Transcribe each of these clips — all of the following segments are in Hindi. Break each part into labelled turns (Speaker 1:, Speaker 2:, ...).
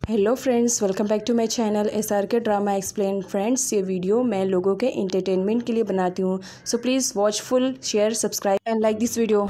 Speaker 1: Hello friends, welcome back to my channel SRK drama explain. Friends, ये वीडियो मैं लोगों के एंटरटेनमेंट के लिए बनाती हूँ, so please watch full, share, subscribe and like this video.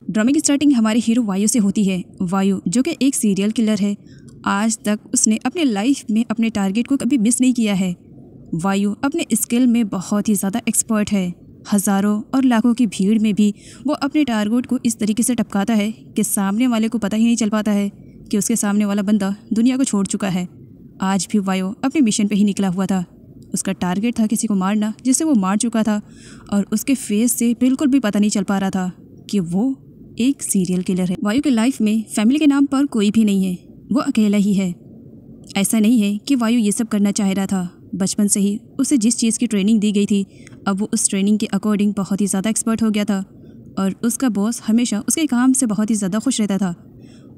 Speaker 2: ड्रामे की स्टार्टिंग हमारे हीरो वायु से होती है। वायु जो कि एक सीरियल किलर है। आज तक उसने अपने लाइफ में अपने टारगेट को कभी मिस नहीं किया है। वायु अपने स्किल में बहुत ही ज़्यादा एक्सपर्ट है। हज़ारों और लाखों की भीड़ में भी वो अपने टारगेट को इस तरीके से टपकाता है कि सामने वाले को पता ही नहीं चल पाता है कि उसके सामने वाला बंदा दुनिया को छोड़ चुका है। आज भी वायु अपने मिशन पर ही निकला हुआ था। उसका टारगेट था किसी को मारना, जिसे वो मार चुका था और उसके फेस से बिल्कुल भी पता नहीं चल पा रहा था कि वो एक सीरियल किलर है। वायु के लाइफ में फैमिली के नाम पर कोई भी नहीं है, वो अकेला ही है। ऐसा नहीं है कि वायु ये सब करना चाह रहा था। बचपन से ही उसे जिस चीज़ की ट्रेनिंग दी गई थी, अब वो उस ट्रेनिंग के अकॉर्डिंग बहुत ही ज़्यादा एक्सपर्ट हो गया था और उसका बॉस हमेशा उसके काम से बहुत ही ज़्यादा खुश रहता था।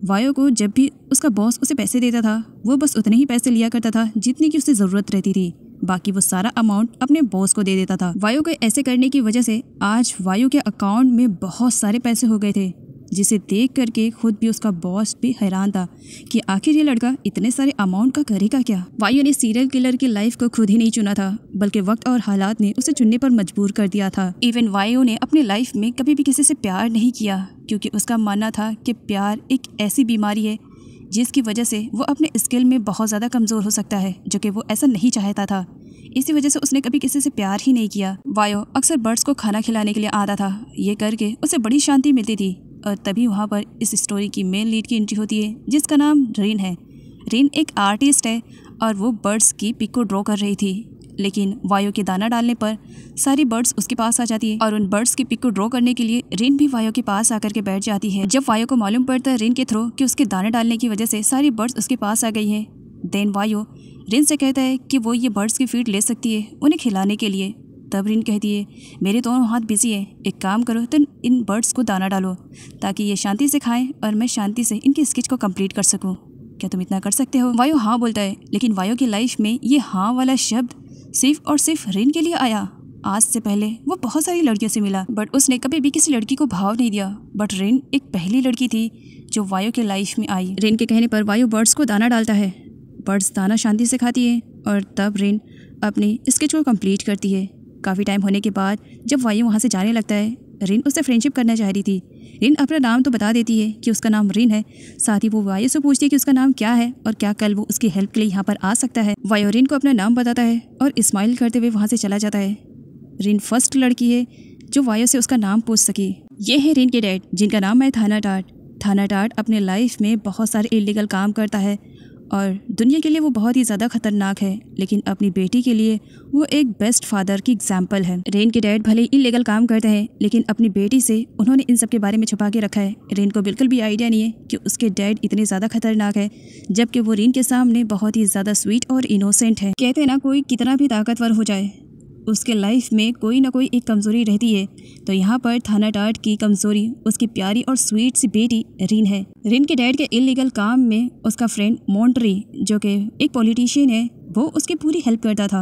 Speaker 2: वायु को जब भी उसका बॉस उसे पैसे देता था, वो बस उतने ही पैसे लिया करता था जितनी की उसे ज़रूरत रहती थी। बाकी वो सारा अमाउंट अपने बॉस को दे देता था। वायु के ऐसे करने की वजह से आज वायु के अकाउंट में बहुत सारे पैसे हो गए थे, जिसे देख करके खुद भी उसका बॉस भी हैरान था कि आखिर ये लड़का इतने सारे अमाउंट का करेगा क्या। वायु ने सीरियल किलर की लाइफ को खुद ही नहीं चुना था, बल्कि वक्त और हालात ने उसे चुनने पर मजबूर कर दिया था। इवन वायु ने अपनी लाइफ में कभी भी किसी से प्यार नहीं किया, क्योंकि उसका मानना था कि प्यार एक ऐसी बीमारी है जिसकी वजह से वो अपने स्किल में बहुत ज़्यादा कमज़ोर हो सकता है, जो कि वो ऐसा नहीं चाहता था। इसी वजह से उसने कभी किसी से प्यार ही नहीं किया। वायु अक्सर बर्ड्स को खाना खिलाने के लिए आता था। ये करके उसे बड़ी शांति मिलती थी और तभी वहाँ पर इस स्टोरी की मेन लीड की एंट्री होती है, जिसका नाम रिन है। रिन एक आर्टिस्ट है और वो बर्ड्स की पिक को ड्रॉ कर रही थी, लेकिन वायु के दाना डालने पर सारी बर्ड्स उसके पास आ जाती है और उन बर्ड्स की पिक को ड्रॉ करने के लिए रिन भी वायु के पास आकर के बैठ जाती है। जब वायु को मालूम पड़ता है रिन के थ्रू कि उसके दाने डालने की वजह से सारी बर्ड्स उसके पास आ गई हैं, देन वायु रिन से कहता है कि वो ये बर्ड्स की फीड ले सकती है उन्हें खिलाने के लिए। तब रिन कहती है, मेरे दोनों हाथ बिजी हैं, एक काम करो तो इन बर्ड्स को दाना डालो ताकि ये शांति से खाएं और मैं शांति से इनकी स्केच को कंप्लीट कर सकूं। क्या तुम इतना कर सकते हो? वायु हाँ बोलता है, लेकिन वायु की लाइफ में ये हाँ वाला शब्द सिर्फ और सिर्फ रिन के लिए आया। आज से पहले वो बहुत सारी लड़कियों से मिला, बट उसने कभी भी किसी लड़की को भाव नहीं दिया। बट रिन एक पहली लड़की थी जो वायु के लाइफ में आई। रिन के कहने पर वायु बर्ड्स को दाना डालता है। बर्ड्स दाना शांति से खाती है और तब रिन अपनी स्केच को कंप्लीट करती है। काफ़ी टाइम होने के बाद जब वायु वहाँ से जाने लगता है, रिन उससे फ्रेंडशिप करना चाह रही थी। रिन अपना नाम तो बता देती है कि उसका नाम रिन है, साथ ही वो वायु से पूछती है कि उसका नाम क्या है और क्या कल वो उसकी हेल्प के लिए यहाँ पर आ सकता है। वायु रिन को अपना नाम बताता है और स्माइल करते हुए वहाँ से चला जाता है। रिन फर्स्ट लड़की है जो वायु से उसका नाम पूछ सकी। ये है रिन के डैड, जिनका नाम है थाना टाट। थाना टाट अपने लाइफ में बहुत सारे इलीगल काम करता है और दुनिया के लिए वो बहुत ही ज़्यादा खतरनाक है, लेकिन अपनी बेटी के लिए वो एक बेस्ट फादर की एग्जाम्पल है। रेन के डैड भले इलीगल काम करते हैं, लेकिन अपनी बेटी से उन्होंने इन सब के बारे में छुपा के रखा है। रेन को बिल्कुल भी आइडिया नहीं है कि उसके डैड इतने ज़्यादा खतरनाक है, जबकि वो रेन के सामने बहुत ही ज़्यादा स्वीट और इनोसेंट है। कहते हैं ना, कोई कितना भी ताकतवर हो जाए उसके लाइफ में कोई ना कोई एक कमज़ोरी रहती है, तो यहाँ पर थाना टाट की कमज़ोरी उसकी प्यारी और स्वीट सी बेटी रिन है। रिन के डैड के इलीगल काम में उसका फ्रेंड मोंट्री, जो कि एक पॉलिटिशियन है, वो उसकी पूरी हेल्प करता था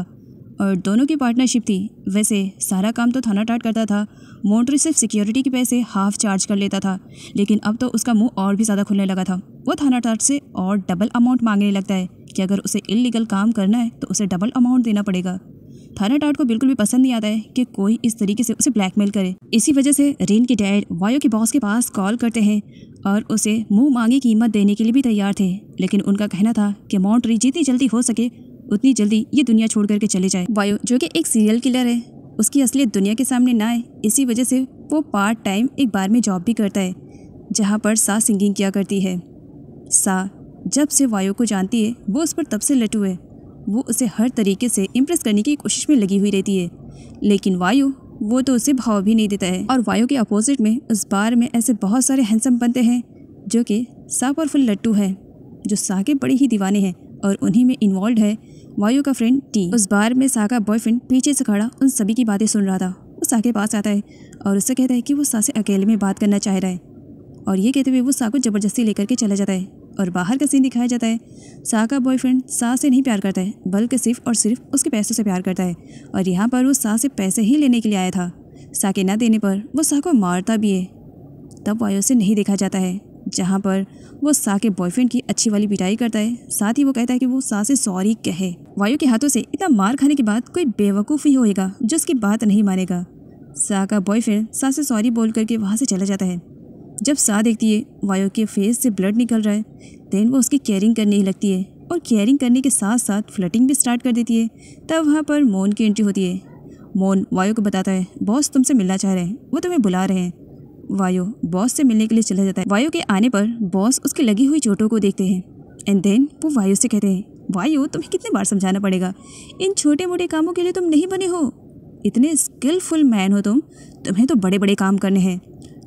Speaker 2: और दोनों की पार्टनरशिप थी। वैसे सारा काम तो थाना टाट करता था, मोंट्री सिर्फ सिक्योरिटी के पैसे हाफ चार्ज कर लेता था, लेकिन अब तो उसका मुँह और भी ज़्यादा खुलने लगा था। वो थाना टाट से और डबल अमाउंट मांगने लगता है कि अगर उसे इलीगल काम करना है तो उसे डबल अमाउंट देना पड़ेगा। थाना टाट को बिल्कुल भी पसंद नहीं आता है कि कोई इस तरीके से उसे ब्लैकमेल करे। इसी वजह से रिन के डैड वायु के बॉस के पास कॉल करते हैं और उसे मुंह मांगी कीमत देने के लिए भी तैयार थे, लेकिन उनका कहना था कि मोंट्री जितनी जल्दी हो सके उतनी जल्दी ये दुनिया छोड़ करके चले जाए। वायु जो कि एक सीरियल किलर है, उसकी असलियत दुनिया के सामने ना आए, इसी वजह से वो पार्ट टाइम एक बार में जॉब भी करता है, जहाँ पर सा सिंगिंग किया करती है। सा जब से वायु को जानती है वो उस पर तब से लटू है। वो उसे हर तरीके से इम्प्रेस करने की कोशिश में लगी हुई रहती है, लेकिन वायु वो तो उसे भाव भी नहीं देता है। और वायु के अपोजिट में उस बार में ऐसे बहुत सारे हैंडसम बनते हैं जो कि सा पावरफुल लट्टू है, जो सा के बड़े ही दीवाने हैं, और उन्हीं में इन्वॉल्व है वायु का फ्रेंड टी। उस बार में सा का बॉयफ्रेंड पीछे से खड़ा उन सभी की बातें सुन रहा था। वो सा के पास आता है और उससे कहता है कि वो सा से अकेले में बात करना चाह रहा है, और ये कहते हुए वो सा को ज़बरदस्ती लेकर के चला जाता है। और बाहर का सीन दिखाया जाता है, सा का बॉयफ्रेंड सा से नहीं प्यार करता है, बल्कि सिर्फ और सिर्फ उसके पैसों से प्यार करता है। और यहाँ पर वो सा से पैसे ही लेने के लिए आया था। सा के ना देने पर वो सा को मारता भी है। तब वायु से नहीं देखा जाता है, जहाँ पर वो सा के बॉयफ्रेंड की अच्छी वाली पिटाई करता है। साथ ही वो कहता है कि वो सा से सॉरी कहे। वायु के हाथों से इतना मार खाने के बाद कोई बेवकूफ़ ही होएगा जो उसकी बात नहीं मानेगा। सा का बॉयफ्रेंड सा से सॉरी बोल करके वहाँ से चला जाता है। जब सा देखती है वायु के फेस से ब्लड निकल रहा है, देन वो उसकी केयरिंग करने ही लगती है, और केयरिंग करने के साथ साथ फ्लर्टिंग भी स्टार्ट कर देती है। तब वहाँ पर मोन की एंट्री होती है। मोन वायु को बताता है बॉस तुमसे मिलना चाह रहे हैं, वो तुम्हें बुला रहे हैं। वायु बॉस से मिलने के लिए चला जाता है। वायु के आने पर बॉस उसकी लगी हुई चोटों को देखते हैं, एंड देन वो वायु से कहते हैं, वायु तुम्हें कितने बार समझाना पड़ेगा, इन छोटे मोटे कामों के लिए तुम नहीं बने हो, इतने स्किलफुल मैन हो तुम्हें तो बड़े बड़े काम करने हैं।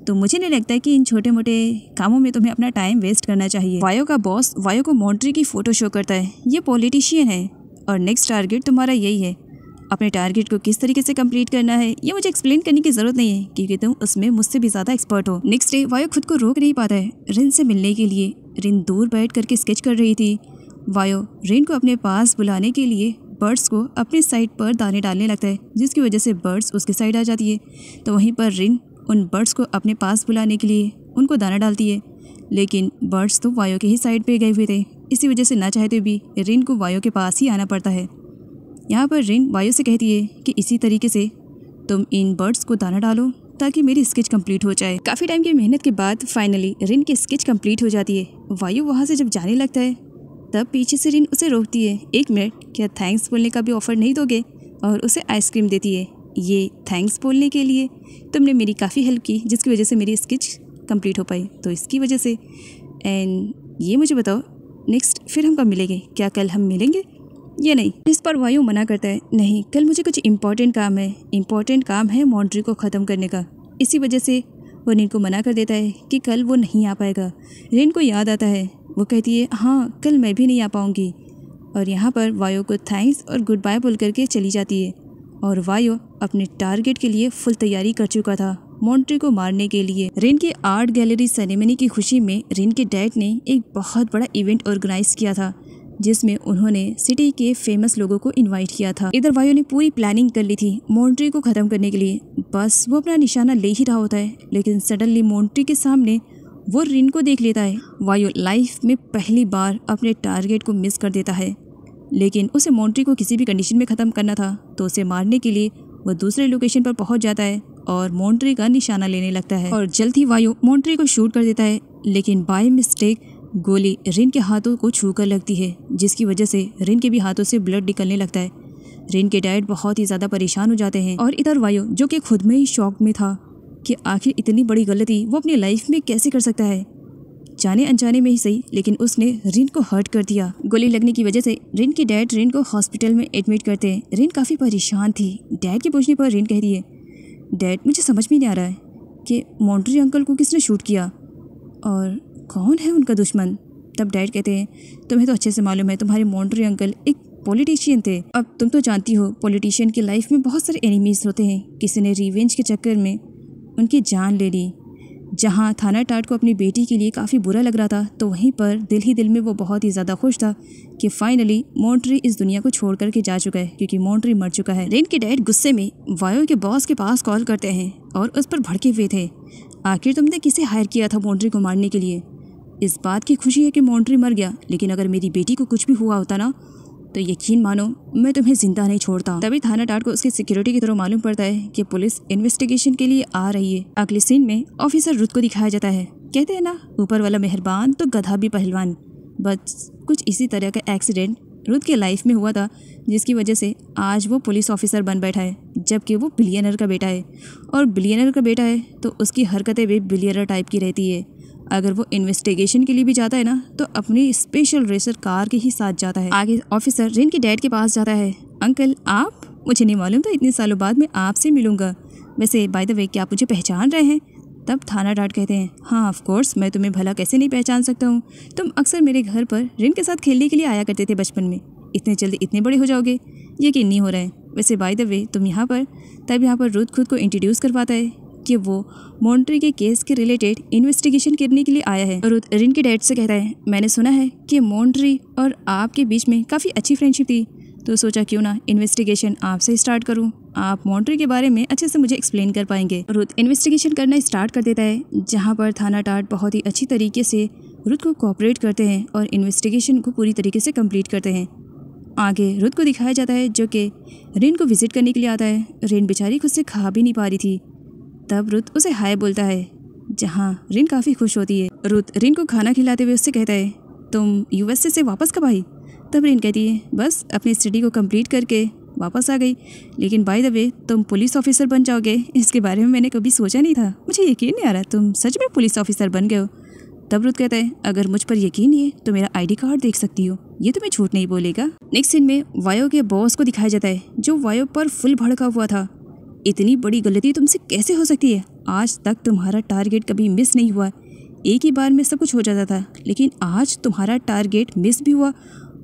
Speaker 2: तो मुझे नहीं लगता है कि इन छोटे मोटे कामों में तुम्हें अपना टाइम वेस्ट करना चाहिए। वायु का बॉस वायु को मॉन्ट्री की फ़ोटो शो करता है। ये पॉलिटिशियन है और नेक्स्ट टारगेट तुम्हारा यही है। अपने टारगेट को किस तरीके से कंप्लीट करना है ये मुझे एक्सप्लेन करने की ज़रूरत नहीं है, क्योंकि तुम उसमें मुझसे भी ज़्यादा एक्सपर्ट हो। नेक्स्ट डे वायु खुद को रोक नहीं पाता है रिन से मिलने के लिए। रिन दूर बैठ करके स्केच कर रही थी। वायु रिन को अपने पास बुलाने के लिए बर्ड्स को अपनी साइड पर दाने डालने लगता है, जिसकी वजह से बर्ड्स उसके साइड आ जाती है। तो वहीं पर रिन उन बर्ड्स को अपने पास बुलाने के लिए उनको दाना डालती है, लेकिन बर्ड्स तो वायु के ही साइड पे गए हुए थे। इसी वजह से ना चाहते भी रिन को वायु के पास ही आना पड़ता है। यहाँ पर रिन वायु से कहती है कि इसी तरीके से तुम इन बर्ड्स को दाना डालो ताकि मेरी स्केच कंप्लीट हो जाए। काफ़ी टाइम की मेहनत के बाद फाइनली रिन की स्केच कंप्लीट हो जाती है। वायु वहाँ से जब जाने लगता है तब पीछे से रिन उसे रोकती है, 1 मिनट, क्या थैंक्स बोलने का भी ऑफ़र नहीं दोगे? और उसे आइसक्रीम देती है। ये थैंक्स बोलने के लिए तुमने मेरी काफ़ी हेल्प की, जिसकी वजह से मेरी स्केच कंप्लीट हो पाई, तो इसकी वजह से। एंड ये मुझे बताओ नेक्स्ट फिर हम कब मिलेंगे? क्या कल हम मिलेंगे या नहीं? इस पर वायु मना करता है, नहीं, कल मुझे कुछ इम्पॉर्टेंट काम है। इम्पॉर्टेंट काम है मॉन्ट्री को ख़त्म करने का। इसी वजह से वो रिन को मना कर देता है कि कल वो नहीं आ पाएगा। रिन को याद आता है, वो कहती है हाँ कल मैं भी नहीं आ पाऊँगी। और यहाँ पर वायु को थैंक्स और गुड बाय बोल करके चली जाती है। और वायु अपने टारगेट के लिए फुल तैयारी कर चुका था मॉन्ट्री को मारने के लिए। रिन के आर्ट गैलरी सेरेमनी की खुशी में रिन के डैड ने एक बहुत बड़ा इवेंट ऑर्गेनाइज किया था, जिसमें उन्होंने सिटी के फेमस लोगों को इनवाइट किया था। इधर वायु ने पूरी प्लानिंग कर ली थी मॉन्ट्री को ख़त्म करने के लिए। बस वो अपना निशाना ले ही रहा होता है, लेकिन सडनली मॉन्ट्री के सामने वो रिन को देख लेता है। वायु लाइफ में पहली बार अपने टारगेट को मिस कर देता है, लेकिन उसे मॉन्ट्री को किसी भी कंडीशन में ख़त्म करना था, तो उसे मारने के लिए वो दूसरे लोकेशन पर पहुंच जाता है और मॉन्ट्री का निशाना लेने लगता है। और जल्द ही वायु मॉन्ट्री को शूट कर देता है, लेकिन बाय मिस्टेक गोली रिन के हाथों को छू कर लगती है, जिसकी वजह से रिन के भी हाथों से ब्लड निकलने लगता है। रिन के डैड बहुत ही ज़्यादा परेशान हो जाते हैं। और इधर वायु जो कि खुद में ही शॉक में था कि आखिर इतनी बड़ी गलती वो अपनी लाइफ में कैसे कर सकता है, जाने अनजाने में ही सही, लेकिन उसने रिन को हर्ट कर दिया। गोली लगने की वजह से रिन की डैड रिन को हॉस्पिटल में एडमिट करते हैं। रिन काफ़ी परेशान थी। डैड के पूछने पर रिन कहती है, डैड मुझे समझ में नहीं आ रहा है कि मॉन्ट्री अंकल को किसने शूट किया और कौन है उनका दुश्मन। तब डैड कहते हैं, तुम्हें तो अच्छे से मालूम है तुम्हारे मॉन्ट्री अंकल एक पॉलिटिशियन थे। अब तुम तो जानती हो पॉलिटिशियन की लाइफ में बहुत सारे एनिमीज़ होते हैं। किसी ने रिवेंज के चक्कर में उनकी जान ले ली। जहाँ थाना टाट को अपनी बेटी के लिए काफ़ी बुरा लग रहा था, तो वहीं पर दिल ही दिल में वो बहुत ही ज़्यादा खुश था कि फाइनली मॉन्ट्री इस दुनिया को छोड़ करके जा चुका है, क्योंकि मॉन्ट्री मर चुका है। रिन के डैड गुस्से में वायु के बॉस के पास कॉल करते हैं और उस पर भड़के हुए थे, आखिर तुमने किसे हायर किया था मॉन्ट्री को मारने के लिए? इस बात की खुशी है कि मॉन्ट्री मर गया, लेकिन अगर मेरी बेटी को कुछ भी हुआ होता ना, तो यकीन मानो मैं तुम्हें जिंदा नहीं छोड़ता। तभी थाना टाट को उसकी सिक्योरिटी की तरह मालूम पड़ता है कि पुलिस इन्वेस्टिगेशन के लिए आ रही है। अगले सीन में ऑफिसर रुत को दिखाया जाता है। कहते हैं ना, ऊपर वाला मेहरबान तो गधा भी पहलवान। बस कुछ इसी तरह का एक्सीडेंट रुत के लाइफ में हुआ था, जिसकी वजह से आज वो पुलिस ऑफिसर बन बैठा है, जबकि वो बिलियनर का बेटा है। और बिलियनर का बेटा है तो उसकी हरकतें भी बिलियनर टाइप की रहती है। अगर वो इन्वेस्टिगेशन के लिए भी जाता है ना, तो अपनी स्पेशल रेसर कार के ही साथ जाता है। आगे ऑफिसर रिन के डैड के पास जाता है। अंकल आप, मुझे नहीं मालूम था इतने सालों बाद मैं आपसे मिलूंगा। वैसे बाय द वे क्या आप मुझे पहचान रहे हैं? तब थाना टाट कहते हैं, हाँ ऑफ कोर्स, मैं तुम्हें भला कैसे नहीं पहचान सकता हूँ। तुम अक्सर मेरे घर पर रिन के साथ खेलने के लिए आया करते थे बचपन में। इतने जल्दी इतने बड़े हो जाओगे, यकीन नहीं हो रहा है। वैसे बाय द वे तुम यहाँ पर। तब यहाँ पर रुथ खुद को इंट्रोड्यूस करवाता है कि वो मॉन्ट्री के केस के रिलेटेड इन्वेस्टिगेशन करने के लिए आया है। रुथ रिन के डैड से कहता है, मैंने सुना है कि मॉन्ट्री और आपके बीच में काफ़ी अच्छी फ्रेंडशिप थी, तो सोचा क्यों ना इन्वेस्टिगेशन आपसे स्टार्ट करूं। आप मॉन्ट्री के बारे में अच्छे से मुझे एक्सप्लेन कर पाएंगे। रुथ इन्वेस्टिगेशन करना स्टार्ट कर देता है, जहां पर थाना टाट बहुत ही अच्छी तरीके से रुथ को कोऑपरेट करते हैं और इन्वेस्टिगेशन को पूरी तरीके से कंप्लीट करते हैं। आगे रुथ को दिखाया जाता है जो कि रिन को विजिट करने के लिए आता है। रिन बेचारी खुद से खा भी नहीं पा रही थी। तब रुथ उसे हाय बोलता है, जहाँ रिन काफ़ी खुश होती है। रुथ रिन को खाना खिलाते हुए उससे कहता है, तुम यूएसए से वापस कब आई? तब रिन कहती है, बस अपनी स्टडी को कंप्लीट करके वापस आ गई, लेकिन बाय द वे तुम पुलिस ऑफिसर बन जाओगे, इसके बारे में मैंने कभी सोचा नहीं था। मुझे यकीन नहीं आ रहा तुम सच में पुलिस ऑफिसर बन गए हो। तब रुथ कहता है, अगर मुझ पर यकीन नहीं है तो मेरा आईडी कार्ड देख सकती हो, ये तुम्हें झूठ नहीं बोलेगा। नेक्स्ट सीन में वायो के बॉस को दिखाया जाता है, जो वायो पर फुल भड़का हुआ था। इतनी बड़ी गलती तुमसे कैसे हो सकती है? आज तक तुम्हारा टारगेट कभी मिस नहीं हुआ, एक ही बार में सब कुछ हो जाता था, लेकिन आज तुम्हारा टारगेट मिस भी हुआ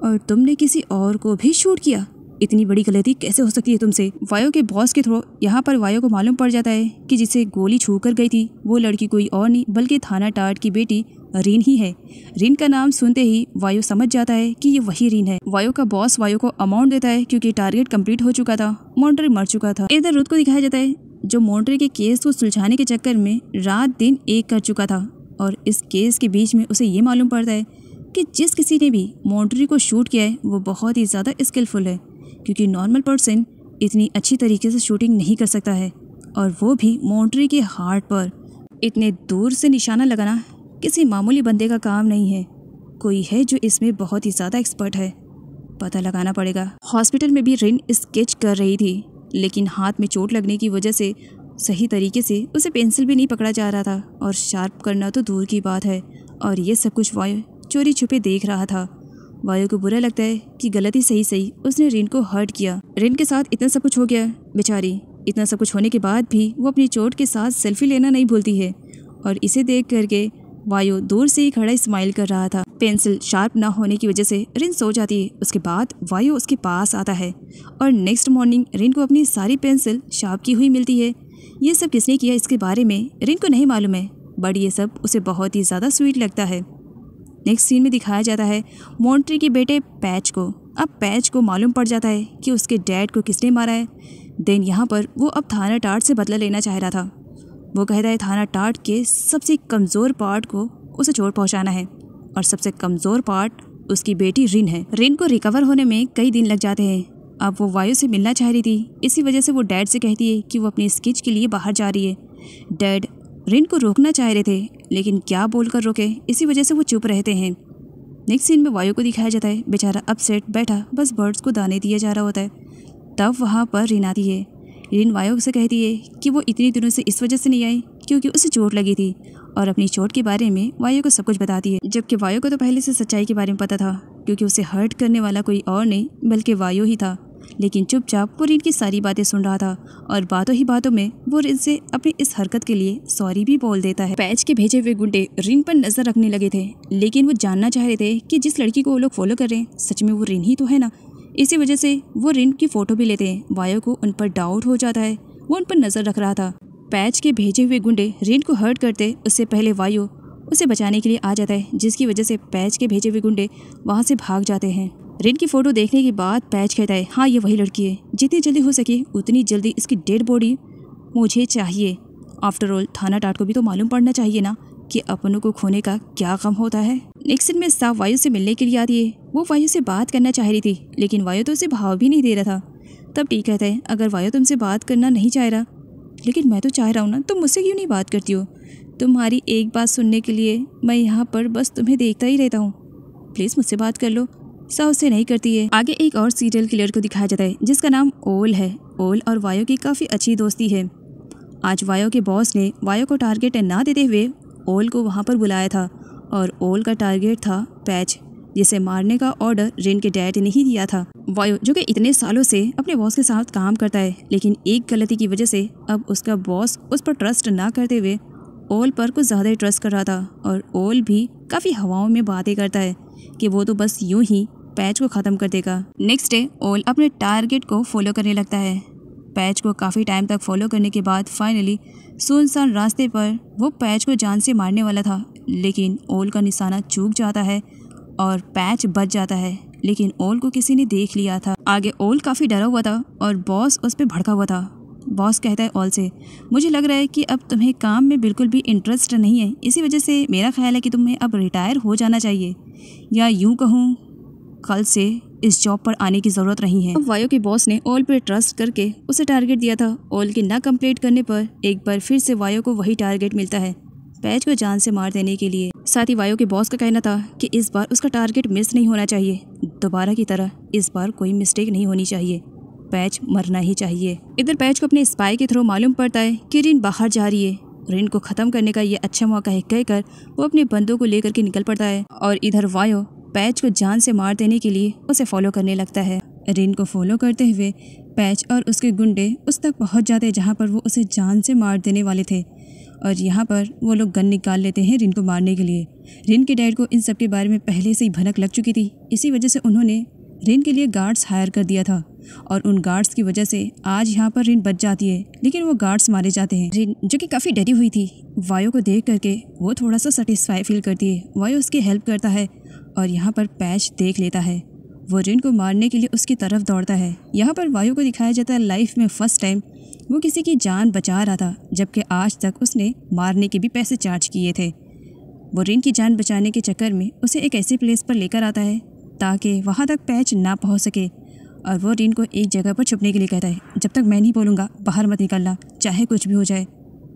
Speaker 2: और तुमने किसी और को भी शूट किया। इतनी बड़ी गलती कैसे हो सकती है तुमसे? वायो के बॉस के थ्रू यहाँ पर वायो को मालूम पड़ जाता है कि जिसे गोली छू कर गई थी वो लड़की कोई और नहीं बल्कि थाना टाट की बेटी रिन ही है। रिन का नाम सुनते ही वायो समझ जाता है कि ये वही रिन है। वायो का बॉस वायो को अमाउंट देता है क्योंकि टारगेट कंप्लीट हो चुका था, मॉन्ट्री मर चुका था। इधर रुथ को दिखाया जाता है, जो मॉन्ट्री के केस को सुलझाने के चक्कर में रात दिन एक कर चुका था और इस केस के बीच में उसे ये मालूम पड़ता है कि जिस किसी ने भी मॉन्ट्री को शूट किया है वो बहुत ही ज़्यादा स्किलफुल है, क्योंकि नॉर्मल पर्सन इतनी अच्छी तरीके से शूटिंग नहीं कर सकता है, और वो भी मॉन्ट्री के हार्ट पर। इतने दूर से निशाना लगाना किसी मामूली बंदे का काम नहीं है, कोई है जो इसमें बहुत ही ज़्यादा एक्सपर्ट है, पता लगाना पड़ेगा। हॉस्पिटल में भी रिन स्केच कर रही थी, लेकिन हाथ में चोट लगने की वजह से सही तरीके से उसे पेंसिल भी नहीं पकड़ा जा रहा था, और शार्प करना तो दूर की बात है। और ये सब कुछ वायो चोरी छुपे देख रहा था। वायो को बुरा लगता है कि गलती सही उसने रिन को हर्ट किया। रिन के साथ इतना सब कुछ हो गया, बेचारी इतना सब कुछ होने के बाद भी वो अपनी चोट के साथ सेल्फी लेना नहीं भूलती है, और इसे देख करके वायो दूर से ही खड़ा स्माइल कर रहा था। पेंसिल शार्प ना होने की वजह से रिन सो जाती है। उसके बाद वायो उसके पास आता है और नेक्स्ट मॉर्निंग रिन को अपनी सारी पेंसिल शार्प की हुई मिलती है। ये सब किसने किया इसके बारे में रिन को नहीं मालूम है, बट ये सब उसे बहुत ही ज़्यादा स्वीट लगता है। नेक्स्ट सीन में दिखाया जाता है मॉन्ट्री के बेटे पैच को। अब पैच को मालूम पड़ जाता है कि उसके डैड को किसने मारा है। देन यहाँ पर वो अब थाना टाट से बदला लेना चाह रहा था। वो कहता है थाना टाट के सबसे कमज़ोर पार्ट को उसे चोट पहुँचाना है, और सबसे कमज़ोर पार्ट उसकी बेटी रिन है। रिन को रिकवर होने में कई दिन लग जाते हैं। अब वो वायो से मिलना चाह रही थी, इसी वजह से वो डैड से कहती है कि वो अपनी स्केच के लिए बाहर जा रही है। डैड रिन को रोकना चाह रहे थे, लेकिन क्या बोलकर रोके, इसी वजह से वो चुप रहते हैं। नेक्स्ट सीन में वायो को दिखाया जाता है, बेचारा अपसेट बैठा बस बर्ड्स को दाने दिया जा रहा होता है। तब वहाँ पर रिन आती है। रिन वायो से कहती है कि वो इतनी दिनों से इस वजह से नहीं आई क्योंकि उसे चोट लगी थी, और अपनी चोट के बारे में वायो को सब कुछ बताती है। जबकि वायो को तो पहले से सच्चाई के बारे में पता था, क्योंकि उसे हर्ट करने वाला कोई और नहीं बल्कि वायो ही था। लेकिन चुपचाप वो रिन की सारी बातें सुन रहा था, और बातों ही बातों में वो रिन से अपनी इस हरकत के लिए सॉरी भी बोल देता है। पैच के भेजे हुए गुंडे रिन पर नजर रखने लगे थे, लेकिन वो जानना चाह रहे थे कि जिस लड़की को वो लोग फॉलो कर रहे हैं सच में वो रिन ही तो है ना। इसी वजह से वो रिन की फ़ोटो भी लेते हैं। वायो को उन पर डाउट हो जाता है, वो उन पर नज़र रख रहा था। पैच के भेजे हुए गुंडे रिन को हर्ट करते उससे पहले वायो उसे बचाने के लिए आ जाता है, जिसकी वजह से पैच के भेजे हुए गुंडे वहाँ से भाग जाते हैं। रिन की फ़ोटो देखने के बाद पैच कहता है, हाँ ये वही लड़की है, जितनी जल्दी हो सके उतनी जल्दी इसकी डेड बॉडी मुझे चाहिए। आफ्टर ऑल थाना टाट को भी तो मालूम पड़ना चाहिए ना कि अपनों को खोने का क्या गम होता है। नेक्स्ट में साफ वायु से मिलने के लिए आती है। वो वायु से बात करना चाह रही थी, लेकिन वायु तो उसे भाव भी नहीं दे रहा था। तब ठीक कहता है, अगर वायु तुमसे बात करना नहीं चाह रहा, लेकिन मैं तो चाह रहा हूँ ना, तुम मुझसे क्यों नहीं बात करती हो? तुम्हारी एक बात सुनने के लिए मैं यहाँ पर बस तुम्हें देखता ही रहता हूँ, प्लीज़ मुझसे बात कर लो। साहु से नहीं करती है। आगे एक और सीरियल किलर को दिखाया जाता है जिसका नाम ओल है। ओल और वायो की काफ़ी अच्छी दोस्ती है। आज वायो के बॉस ने वायो को टारगेट ना देते हुए ओल को वहाँ पर बुलाया था, और ओल का टारगेट था पैच। जिसे मारने का ऑर्डर रिन के डैड ने ही दिया था। वायो जो कि इतने सालों से अपने बॉस के साथ काम करता है, लेकिन एक गलती की वजह से अब उसका बॉस उस पर ट्रस्ट ना करते हुए ओल पर कुछ ज़्यादा ही ट्रस्ट कर रहा था। और ओल भी काफ़ी हवाओं में बातें करता है कि वो तो बस यूं ही पैच को ख़त्म कर देगा। नेक्स्ट डे ओल अपने टारगेट को फॉलो करने लगता है। पैच को काफ़ी टाइम तक फॉलो करने के बाद फाइनली सुनसान रास्ते पर वो पैच को जान से मारने वाला था, लेकिन ओल का निशाना चूक जाता है और पैच बच जाता है। लेकिन ओल को किसी ने देख लिया था। आगे ओल काफ़ी डरा हुआ था और बॉस उस पर भड़का हुआ था। बॉस कहता है ओल से, मुझे लग रहा है कि अब तुम्हें काम में बिल्कुल भी इंटरेस्ट नहीं है, इसी वजह से मेरा ख्याल है कि तुम्हें अब रिटायर हो जाना चाहिए, या यूं कहूँ कल से इस जॉब पर आने की ज़रूरत नहीं है। अब वायो के बॉस ने ओल पर ट्रस्ट करके उसे टारगेट दिया था। ओल के ना कंप्लीट करने पर एक बार फिर से वायो को वही टारगेट मिलता है, पैच को जान से मार देने के लिए। साथ ही वायो के बॉस का कहना था कि इस बार उसका टारगेट मिस नहीं होना चाहिए, दोबारा की तरह इस बार कोई मिस्टेक नहीं होनी चाहिए, पैच मरना ही चाहिए। इधर पैच को अपने स्पाई के थ्रू मालूम पड़ता है कि रिन बाहर जा रही है। रिन को ख़त्म करने का ये अच्छा मौका है कहकर वो अपने बंदों को लेकर के निकल पड़ता है। और इधर वायो पैच को जान से मार देने के लिए उसे फॉलो करने लगता है। रिन को फॉलो करते हुए पैच और उसके गुंडे उस तक पहुंच जाते हैं जहां पर वो उसे जान से मार देने वाले थे। और यहाँ पर वो लोग गन निकाल लेते हैं रिन को मारने के लिए। रिन के डैड को इन सब के बारे में पहले से ही भनक लग चुकी थी, इसी वजह से उन्होंने रिन के लिए गार्ड्स हायर कर दिया था। और उन गार्ड्स की वजह से आज यहाँ पर रिन बच जाती है, लेकिन वो गार्ड्स मारे जाते हैं। रिन जो कि काफ़ी डरी हुई थी, वायो को देख करके वो थोड़ा सा सेटिस्फाई फील करती है। वायो उसकी हेल्प करता है और यहाँ पर पैच देख लेता है। वो रिन को मारने के लिए उसकी तरफ दौड़ता है। यहाँ पर वायो को दिखाया जाता है लाइफ में फर्स्ट टाइम वो किसी की जान बचा रहा था, जबकि आज तक उसने मारने के भी पैसे चार्ज किए थे। वो रिन की जान बचाने के चक्कर में उसे एक ऐसी प्लेस पर लेकर आता है ताकि वहाँ तक पैच ना पहुँच सके। और वो रिन को एक जगह पर छुपने के लिए कहता है, जब तक मैं नहीं बोलूँगा बाहर मत निकलना, चाहे कुछ भी हो जाए,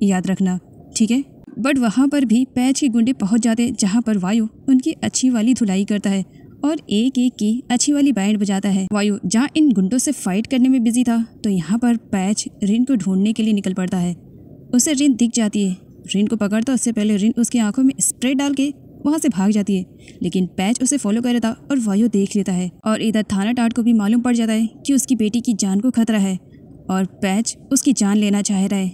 Speaker 2: याद रखना, ठीक है। बट वहाँ पर भी पैच के गुंडे पहुँच जाते जहाँ पर वायु उनकी अच्छी वाली धुलाई करता है और एक एक की अच्छी वाली बैंड बजाता है। वायु जहाँ इन गुंडों से फाइट करने में बिजी था, तो यहाँ पर पैच रिन को ढूंढने के लिए निकल पड़ता है। उसे रिन दिख जाती है। रिन को पकड़ता उससे पहले रिन उसकी आंखों में स्प्रे डाल के वहाँ से भाग जाती है, लेकिन पैच उसे फॉलो कर रहा था और वायु देख लेता है। और इधर थाना टाट को भी मालूम पड़ जाता है कि उसकी बेटी की जान को खतरा है और पैच उसकी जान लेना चाह रहा है।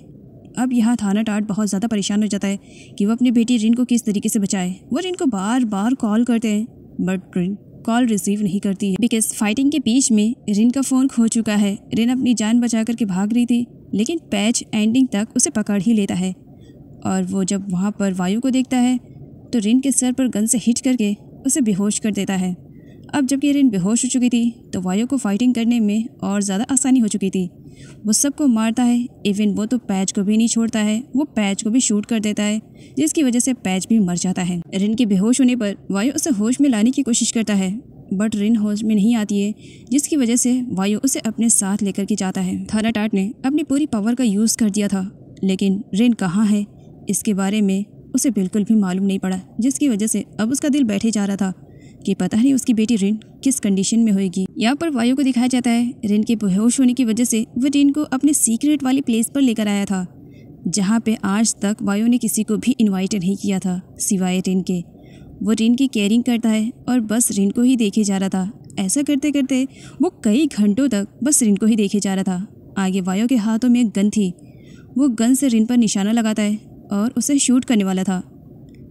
Speaker 2: अब यहाँ थाना टाट बहुत ज़्यादा परेशान हो जाता है कि वो अपनी बेटी रिन को किस तरीके से बचाए। वो रिन को बार बार कॉल करते हैं, बट रिन कॉल रिसीव नहीं करती है, बिकॉज फाइटिंग के बीच में रिन का फ़ोन खो चुका है। रिन अपनी जान बचा करके भाग रही थी, लेकिन पैच एंडिंग तक उसे पकड़ ही लेता है। और वो जब वहाँ पर वायु को देखता है तो रिन के सर पर गन से हिट करके उसे बेहोश कर देता है। अब जबकि रिन बेहोश हो चुकी थी, तो वायु को फाइटिंग करने में और ज़्यादा आसानी हो चुकी थी। वो सबको मारता है, इवन वो तो पैच को भी नहीं छोड़ता है, वो पैच को भी शूट कर देता है, जिसकी वजह से पैच भी मर जाता है। रिन के बेहोश होने पर वायु उसे होश में लाने की कोशिश करता है, बट रिन होश में नहीं आती है, जिसकी वजह से वायु उसे अपने साथ लेकर के जाता है। थाना टाट ने अपनी पूरी पावर का यूज़ कर दिया था, लेकिन रिन कहाँ है इसके बारे में उसे बिल्कुल भी मालूम नहीं पड़ा, जिसकी वजह से अब उसका दिल बैठे जा रहा था कि पता नहीं उसकी बेटी रिन किस कंडीशन में होएगी। यहाँ पर वायु को दिखाया जाता है रिन के बेहोश होने की वजह से वो रिन को अपने सीक्रेट वाली प्लेस पर लेकर आया था, जहाँ पे आज तक वायु ने किसी को भी इनवाइट नहीं किया था सिवाय रिन के। वो रिन की केयरिंग करता है और बस रिन को ही देखे जा रहा था। ऐसा करते करते वो कई घंटों तक बस रिन को ही देखे जा रहा था। आगे वायु के हाथों में एक गन थी, वो गन से रिन पर निशाना लगाता है और उसे शूट करने वाला था,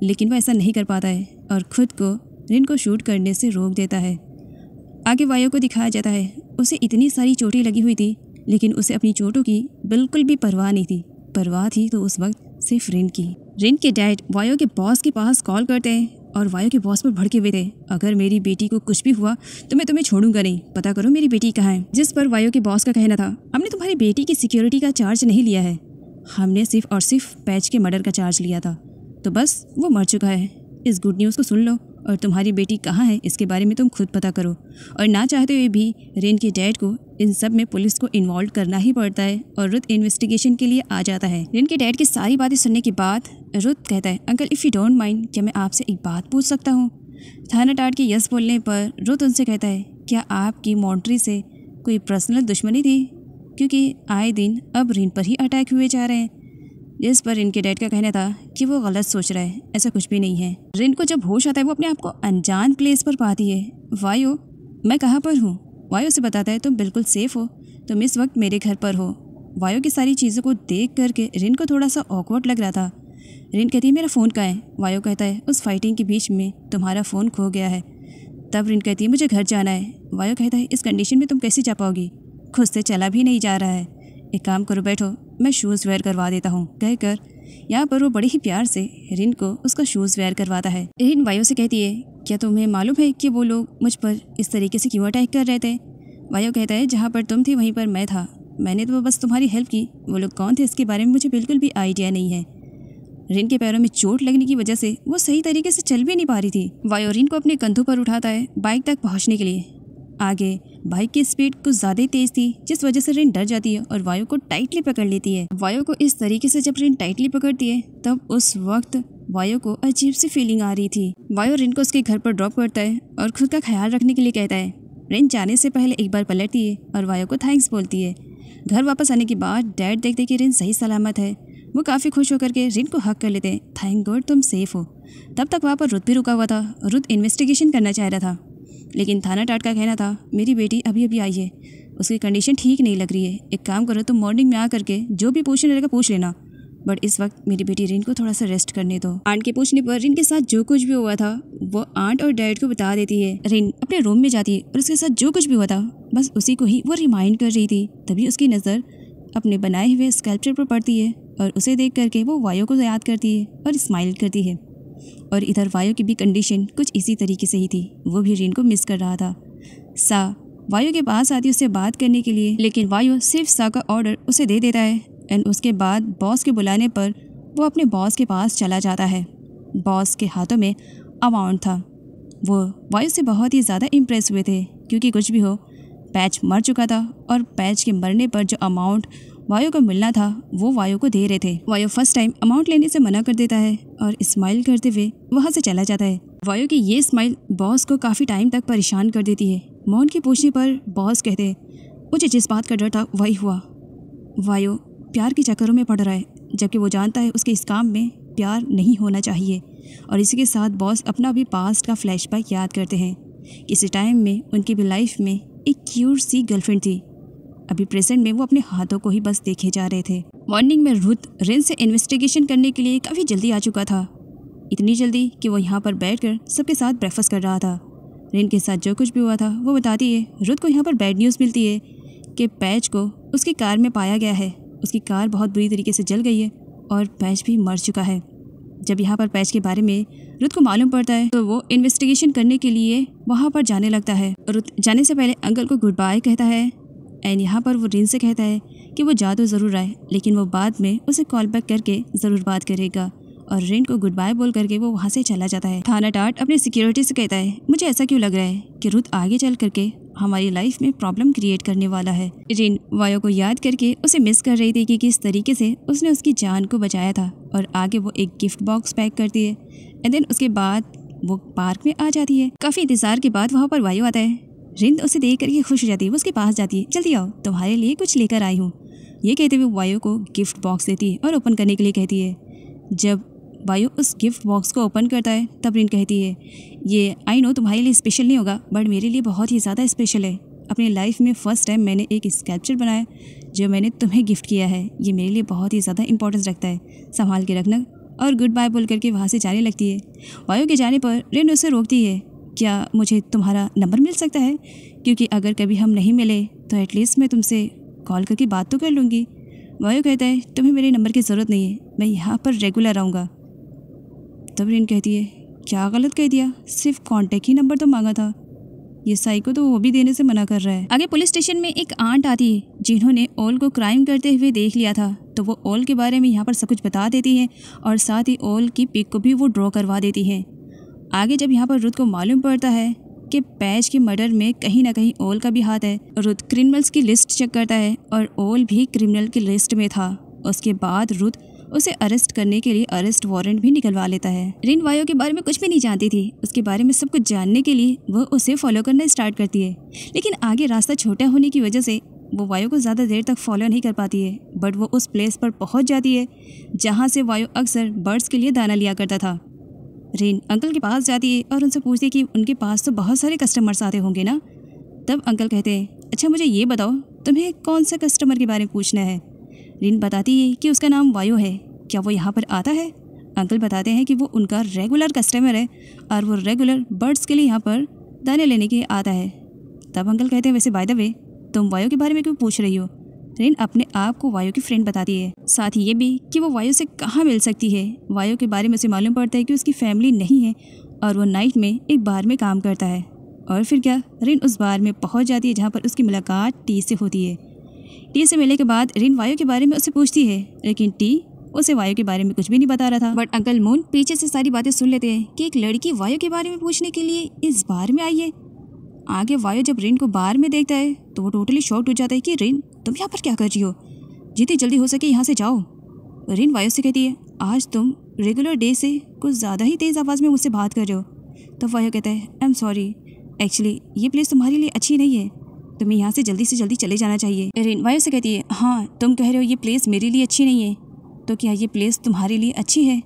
Speaker 2: लेकिन वह ऐसा नहीं कर पाता है और ख़ुद को रिन को शूट करने से रोक देता है। आगे वायु को दिखाया जाता है उसे इतनी सारी चोटें लगी हुई थी, लेकिन उसे अपनी चोटों की बिल्कुल भी परवाह नहीं थी। परवाह थी तो उस वक्त सिर्फ रिन की। रिन के डैड वायु के बॉस के पास कॉल करते हैं और वायु के बॉस पर भड़के हुए थे, अगर मेरी बेटी को कुछ भी हुआ तो मैं तुम्हें छोड़ूंगा नहीं, पता करो मेरी बेटी कहाँ है। जिस पर वायु के बॉस का कहना था, हमने तुम्हारी बेटी की सिक्योरिटी का चार्ज नहीं लिया है, हमने सिर्फ और सिर्फ पैच के मर्डर का चार्ज लिया था, तो बस वो मर चुका है। इस गुड न्यूज़ को सुन लो और तुम्हारी बेटी कहाँ है इसके बारे में तुम खुद पता करो। और ना चाहते हुए भी रिन के डैड को इन सब में पुलिस को इन्वॉल्व करना ही पड़ता है और रुत इन्वेस्टिगेशन के लिए आ जाता है। रिन के डैड की सारी बातें सुनने के बाद रुत कहता है, uncle if you don't mind, क्या मैं आपसे एक बात पूछ सकता हूँ। थाना टाट के यस बोलने पर रुत उनसे कहता है, क्या आपकी मॉन्ट्री से कोई पर्सनल दुश्मनी थी, क्योंकि आए दिन अब रिन पर ही अटैक हुए जा रहे हैं। जिस पर रिन के डैड का कहना था कि वो गलत सोच रहा है, ऐसा कुछ भी नहीं है। रिन को जब होश आता है वो अपने आप को अनजान प्लेस पर पाती है। वायु, मैं कहाँ पर हूँ? वायु से बताता है तुम बिल्कुल सेफ हो, तुम इस वक्त मेरे घर पर हो। वायु की सारी चीज़ों को देख करके रिन को थोड़ा सा ऑकवर्ड लग रहा था। रिन कहती है मेरा फ़ोन कहाँ है? वायु कहता है उस फाइटिंग के बीच में तुम्हारा फ़ोन खो गया है। तब रिन कहती है मुझे घर जाना है। वायु कहता है इस कंडीशन में तुम कैसे जा पाओगी? खुद से चला भी नहीं जा रहा है। एक काम करो, बैठो, मैं शूज़ वेयर करवा देता हूँ। कहकर यहाँ पर वो बड़े ही प्यार से रिन को उसका शूज़ वेयर करवाता है। रिन वायु से कहती है क्या तुम्हें मालूम है कि वो लोग मुझ पर इस तरीके से क्यों अटैक कर रहे थे? वायु कहता है जहाँ पर तुम थी वहीं पर मैं था, मैंने तो बस तुम्हारी हेल्प की। वो लोग कौन थे इसके बारे में मुझे बिल्कुल भी आइडिया नहीं है। रिन के पैरों में चोट लगने की वजह से वो सही तरीके से चल भी नहीं पा रही थी। वायु रिन को अपने कंधों पर उठाता है बाइक तक पहुंचने के लिए। आगे बाइक की स्पीड कुछ ज़्यादा ही तेज़ थी, जिस वजह से रिन डर जाती है और वायु को टाइटली पकड़ लेती है। वायु को इस तरीके से जब रिन टाइटली पकड़ती है तब उस वक्त वायु को अजीब सी फीलिंग आ रही थी। वायु रिन को उसके घर पर ड्रॉप करता है और खुद का ख्याल रखने के लिए कहता है। रिन जाने से पहले एक बार पलटती है और वायु को थैंक्स बोलती है। घर वापस आने के बाद डैड देखते कि रिन सही सलामत है। वो काफ़ी खुश होकर के रिन को हक कर लेते हैं। थैंक गॉड तुम सेफ हो। तब तक वहाँ पर रुत भी रुका हुआ था। रुत इन्वेस्टिगेशन करना चाह रहा था, लेकिन थाना टाट का कहना था मेरी बेटी अभी अभी आई है, उसकी कंडीशन ठीक नहीं लग रही है। एक काम करो, तुम मॉर्निंग में आ करके जो भी पूछने रहेगा पूछ लेना, बट इस वक्त मेरी बेटी रिन को थोड़ा सा रेस्ट करने दो। आंट के पूछने पर रिन के साथ जो कुछ भी हुआ था वो आंट और डैड को बता देती है। रिन अपने रूम में जाती है और उसके साथ जो कुछ भी हुआ था बस उसी को ही वो रिमाइंड कर रही थी। तभी उसकी नज़र अपने बनाए हुए स्कल्पचर पर पड़ती है और उसे देख करके वो वायु को याद करती है और स्माइल करती है। और इधर वायु की भी कंडीशन कुछ इसी तरीके से ही थी, वो भी रिन को मिस कर रहा था। सा वायु के पास आती है उससे बात करने के लिए, लेकिन वायु सिर्फ सा का ऑर्डर उसे दे देता है एंड उसके बाद बॉस के बुलाने पर वो अपने बॉस के पास चला जाता है। बॉस के हाथों में अमाउंट था। वो वायु से बहुत ही ज़्यादा इम्प्रेस हुए थे क्योंकि कुछ भी हो पैच मर चुका था और पैच के मरने पर जो अमाउंट वायु को मिलना था वो वायु को दे रहे थे। वायु फर्स्ट टाइम अमाउंट लेने से मना कर देता है और स्माइल करते हुए वहाँ से चला जाता है। वायु की ये स्माइल बॉस को काफ़ी टाइम तक परेशान कर देती है। मौन के पूछने पर बॉस कहते हैं मुझे जिस बात का डर था वही हुआ। वायु प्यार के चक्करों में पड़ रहा है, जबकि वो जानता है उसके इस काम में प्यार नहीं होना चाहिए। और इसी के साथ बॉस अपना भी पास्ट का फ्लैशबैक याद करते हैं। किसी टाइम में उनकी भी लाइफ में एक क्यूट सी गर्लफ्रेंड थी, अभी प्रेजेंट में वो अपने हाथों को ही बस देखे जा रहे थे। मॉर्निंग में रुत रिन से इन्वेस्टिगेशन करने के लिए काफ़ी जल्दी आ चुका था, इतनी जल्दी कि वो यहाँ पर बैठकर सबके साथ ब्रेकफास्ट कर रहा था। रिन के साथ जो कुछ भी हुआ था वो बताती है। रुत को यहाँ पर बैड न्यूज़ मिलती है कि पैच को उसकी कार में पाया गया है। उसकी कार बहुत बुरी तरीके से जल गई है और पैच भी मर चुका है। जब यहाँ पर पैच के बारे में रुत को मालूम पड़ता है तो वो इन्वेस्टिगेशन करने के लिए वहाँ पर जाने लगता है। रुत जाने से पहले अंकल को गुड बाय कहता है एंड यहाँ पर वो रिन से कहता है कि वो जा तो ज़रूर आए, लेकिन वो बाद में उसे कॉल बैक करके ज़रूर बात करेगा। और रिन को गुड बाय बोल करके वो वहाँ से चला जाता है। थाना टाट अपने सिक्योरिटी से कहता है मुझे ऐसा क्यों लग रहा है कि रुत आगे चल करके हमारी लाइफ में प्रॉब्लम क्रिएट करने वाला है। रिन वायु को याद करके उसे मिस कर रही थी कि किस तरीके से उसने उसकी जान को बचाया था। और आगे वो एक गिफ्ट बॉक्स पैक करती है एंड देन उसके बाद वो पार्क में आ जाती है। काफ़ी इंतज़ार के बाद वहाँ पर वायु आता है। रिन उसे देख करके खुश हो जाती है, वो उसके पास जाती है, जल्दी आओ तुम्हारे लिए कुछ लेकर आई हूँ। ये कहते हुए वायु को गिफ्ट बॉक्स देती है और ओपन करने के लिए कहती है। जब वायु उस गिफ्ट बॉक्स को ओपन करता है तब रिन कहती है ये आई नो तुम्हारे लिए स्पेशल नहीं होगा बट मेरे लिए बहुत ही ज़्यादा स्पेशल है। अपनी लाइफ में फ़र्स्ट टाइम मैंने एक स्कल्पचर बनाया जो मैंने तुम्हें गिफ्ट किया है। ये मेरे लिए बहुत ही ज़्यादा इंपॉर्टेंस रखता है, संभाल के रखना। और गुड बाय बोल करके वहाँ से जाने लगती है। वायु के जाने पर रिन उसे रोकती है, क्या मुझे तुम्हारा नंबर मिल सकता है? क्योंकि अगर कभी हम नहीं मिले तो एटलीस्ट मैं तुमसे कॉल करके बात तो कर लूँगी। वायु कहता है तुम्हें मेरे नंबर की ज़रूरत नहीं है, मैं यहाँ पर रेगुलर आऊँगा। तब रिन कहती है क्या गलत कह दिया, सिर्फ कॉन्टैक्ट ही नंबर तो मांगा था, ये साई को तो वो भी देने से मना कर रहा है। आगे पुलिस स्टेशन में एक आंट आती है जिन्होंने ओल को क्राइम करते हुए देख लिया था, तो वो ओल के बारे में यहाँ पर सब कुछ बता देती हैं और साथ ही ओल की पिक को भी वो ड्रॉ करवा देती हैं। आगे जब यहाँ पर रुत को मालूम पड़ता है कि पैच के मर्डर में कहीं ना कहीं ओल का भी हाथ है, रुत क्रिमिनल्स की लिस्ट चेक करता है और ओल भी क्रिमिनल की लिस्ट में था। उसके बाद रुत उसे अरेस्ट करने के लिए अरेस्ट वारंट भी निकलवा लेता है। रिन वायु के बारे में कुछ भी नहीं जानती थी, उसके बारे में सब कुछ जानने के लिए वो उसे फॉलो करना स्टार्ट करती है, लेकिन आगे रास्ता छोटा होने की वजह से वो वायु को ज़्यादा देर तक फॉलो नहीं कर पाती है, बट वो उस प्लेस पर पहुंच जाती है जहां से वायु अक्सर बर्ड्स के लिए दाना लिया करता था। रिन अंकल के पास जाती है और उनसे पूछती है कि उनके पास तो बहुत सारे कस्टमर्स आते होंगे ना। तब अंकल कहते हैं, अच्छा मुझे ये बताओ तुम्हें कौन सा कस्टमर के बारे में पूछना है। रिन बताती है कि उसका नाम वायु है, क्या वो यहाँ पर आता है। अंकल बताते हैं कि वो उनका रेगुलर कस्टमर है और वो रेगुलर बर्ड्स के लिए यहाँ पर दाने लेने के लिए आता है। तब अंकल कहते हैं, वैसे बाय द वे तुम वायु के बारे में क्यों पूछ रही हो। रिन अपने आप को वायु की फ्रेंड बताती है, साथ ही ये भी कि वो वायु से कहाँ मिल सकती है। वायु के बारे में उसे मालूम पड़ता है कि उसकी फैमिली नहीं है और वो नाइट में एक बार में काम करता है। और फिर क्या, रिन उस बार में पहुंच जाती है जहाँ पर उसकी मुलाकात टी से होती है। टी से मिलने के बाद रिन वायु के बारे में उससे पूछती है, लेकिन टी उसे वायु के बारे में कुछ भी नहीं बता रहा था। बट अंकल मून पीछे से सारी बातें सुन लेते हैं कि एक लड़की वायु के बारे में पूछने के लिए इस बार में आई है। आगे वायु जब रिन को बार में देखता है तो वो टोटली शॉक्ड हो जाता है कि रिन तुम यहाँ पर क्या कर रही हो, जितनी जल्दी हो सके यहाँ से जाओ। रिन वायु से कहती है, आज तुम रेगुलर डे से कुछ ज़्यादा ही तेज़ आवाज़ में मुझसे बात कर रहे हो। तब वायु कहता है, आई एम सॉरी, एक्चुअली ये प्लेस तुम्हारे लिए अच्छी नहीं है, तुम्हें यहाँ से जल्दी चले जाना चाहिए। रिन वायु से कहती है, हाँ तुम कह रहे हो ये प्लेस मेरे लिए अच्छी नहीं है, तो क्या ये प्लेस तुम्हारे लिए अच्छी है?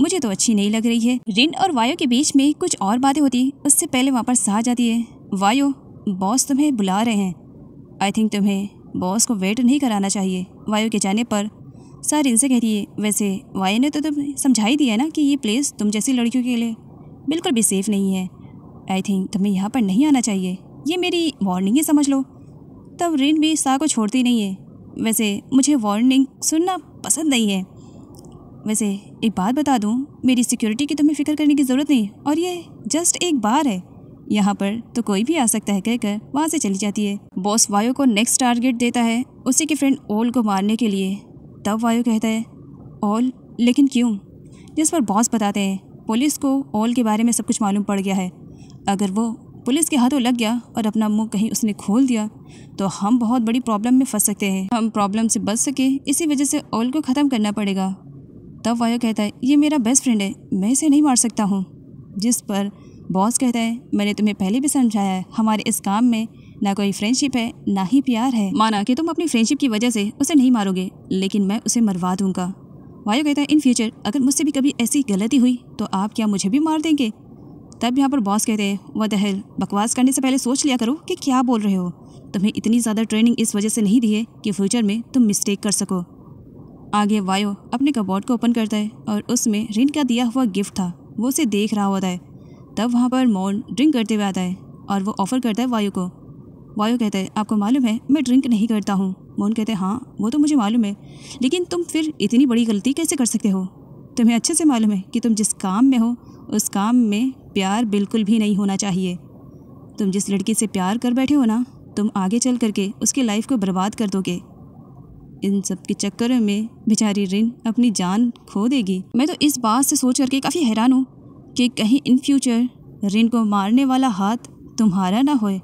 Speaker 2: मुझे तो अच्छी नहीं लग रही है। रिन और वायु के बीच में कुछ और बातें होती उससे पहले वहाँ पर आ जाती है, वायु बॉस तुम्हें बुला रहे हैं, आई थिंक तुम्हें बॉस को वेट नहीं कराना चाहिए। वायु के जाने पर सर इनसे कहती है, वैसे वायु ने तो तुम्हें समझा ही दिया ना कि ये प्लेस तुम जैसी लड़कियों के लिए बिल्कुल भी सेफ़ नहीं है, आई थिंक तुम्हें यहाँ पर नहीं आना चाहिए, ये मेरी वार्निंग है समझ लो। तब रिन भी सा को छोड़ती नहीं है, वैसे मुझे वार्निंग सुनना पसंद नहीं है। वैसे एक बात बता दूं, मेरी सिक्योरिटी की तुम्हें फ़िक्र करने की ज़रूरत नहीं, और ये जस्ट एक बार है, यहाँ पर तो कोई भी आ सकता है कहकर वहाँ से चली जाती है। बॉस वायु को नेक्स्ट टारगेट देता है उसी के फ्रेंड ओल को मारने के लिए। तब वायु कहता है, ओल, लेकिन क्यों? जिस पर बॉस बताते हैं पुलिस को ओल के बारे में सब कुछ मालूम पड़ गया है, अगर वो पुलिस के हाथों लग गया और अपना मुंह कहीं उसने खोल दिया तो हम बहुत बड़ी प्रॉब्लम में फंस सकते हैं। हम प्रॉब्लम से बच सके इसी वजह से ओल को ख़त्म करना पड़ेगा। तब वायु कहता है, ये मेरा बेस्ट फ्रेंड है, मैं इसे नहीं मार सकता हूँ। जिस पर बॉस कहता है, मैंने तुम्हें पहले भी समझाया है, हमारे इस काम में ना कोई फ्रेंडशिप है ना ही प्यार है। माना कि तुम अपनी फ्रेंडशिप की वजह से उसे नहीं मारोगे, लेकिन मैं उसे मरवा दूंगा। वायु कहता है, इन फ्यूचर अगर मुझसे भी कभी ऐसी गलती हुई तो आप क्या मुझे भी मार देंगे? तब यहाँ पर बॉस कहते हैं, व्हाट द हेल, बकवास करने से पहले सोच लिया करो कि क्या बोल रहे हो। तुम्हें इतनी ज़्यादा ट्रेनिंग इस वजह से नहीं दी है कि फ्यूचर में तुम मिस्टेक कर सको। आगे वायु अपने कबोर्ड को ओपन करता है और उसमें रिन का दिया हुआ गिफ्ट था, वो उसे देख रहा होता है। तब वहाँ पर मौन ड्रिंक करते हुए आता है और वो ऑफ़र करता है वायु को। वायु कहता है, आपको मालूम है मैं ड्रिंक नहीं करता हूँ। मौन कहते हैं, हाँ वो तो मुझे मालूम है, लेकिन तुम फिर इतनी बड़ी गलती कैसे कर सकते हो? तुम्हें अच्छे से मालूम है कि तुम जिस काम में हो उस काम में प्यार बिल्कुल भी नहीं होना चाहिए। तुम जिस लड़की से प्यार कर बैठे हो ना, तुम आगे चल करके उसकी लाइफ को बर्बाद कर दोगे। इन सब के चक्करों में बेचारी रिन अपनी जान खो देगी। मैं तो इस बात से सोच करके काफ़ी हैरान हूँ कि कहीं इन फ्यूचर रिन को मारने वाला हाथ तुम्हारा ना होए।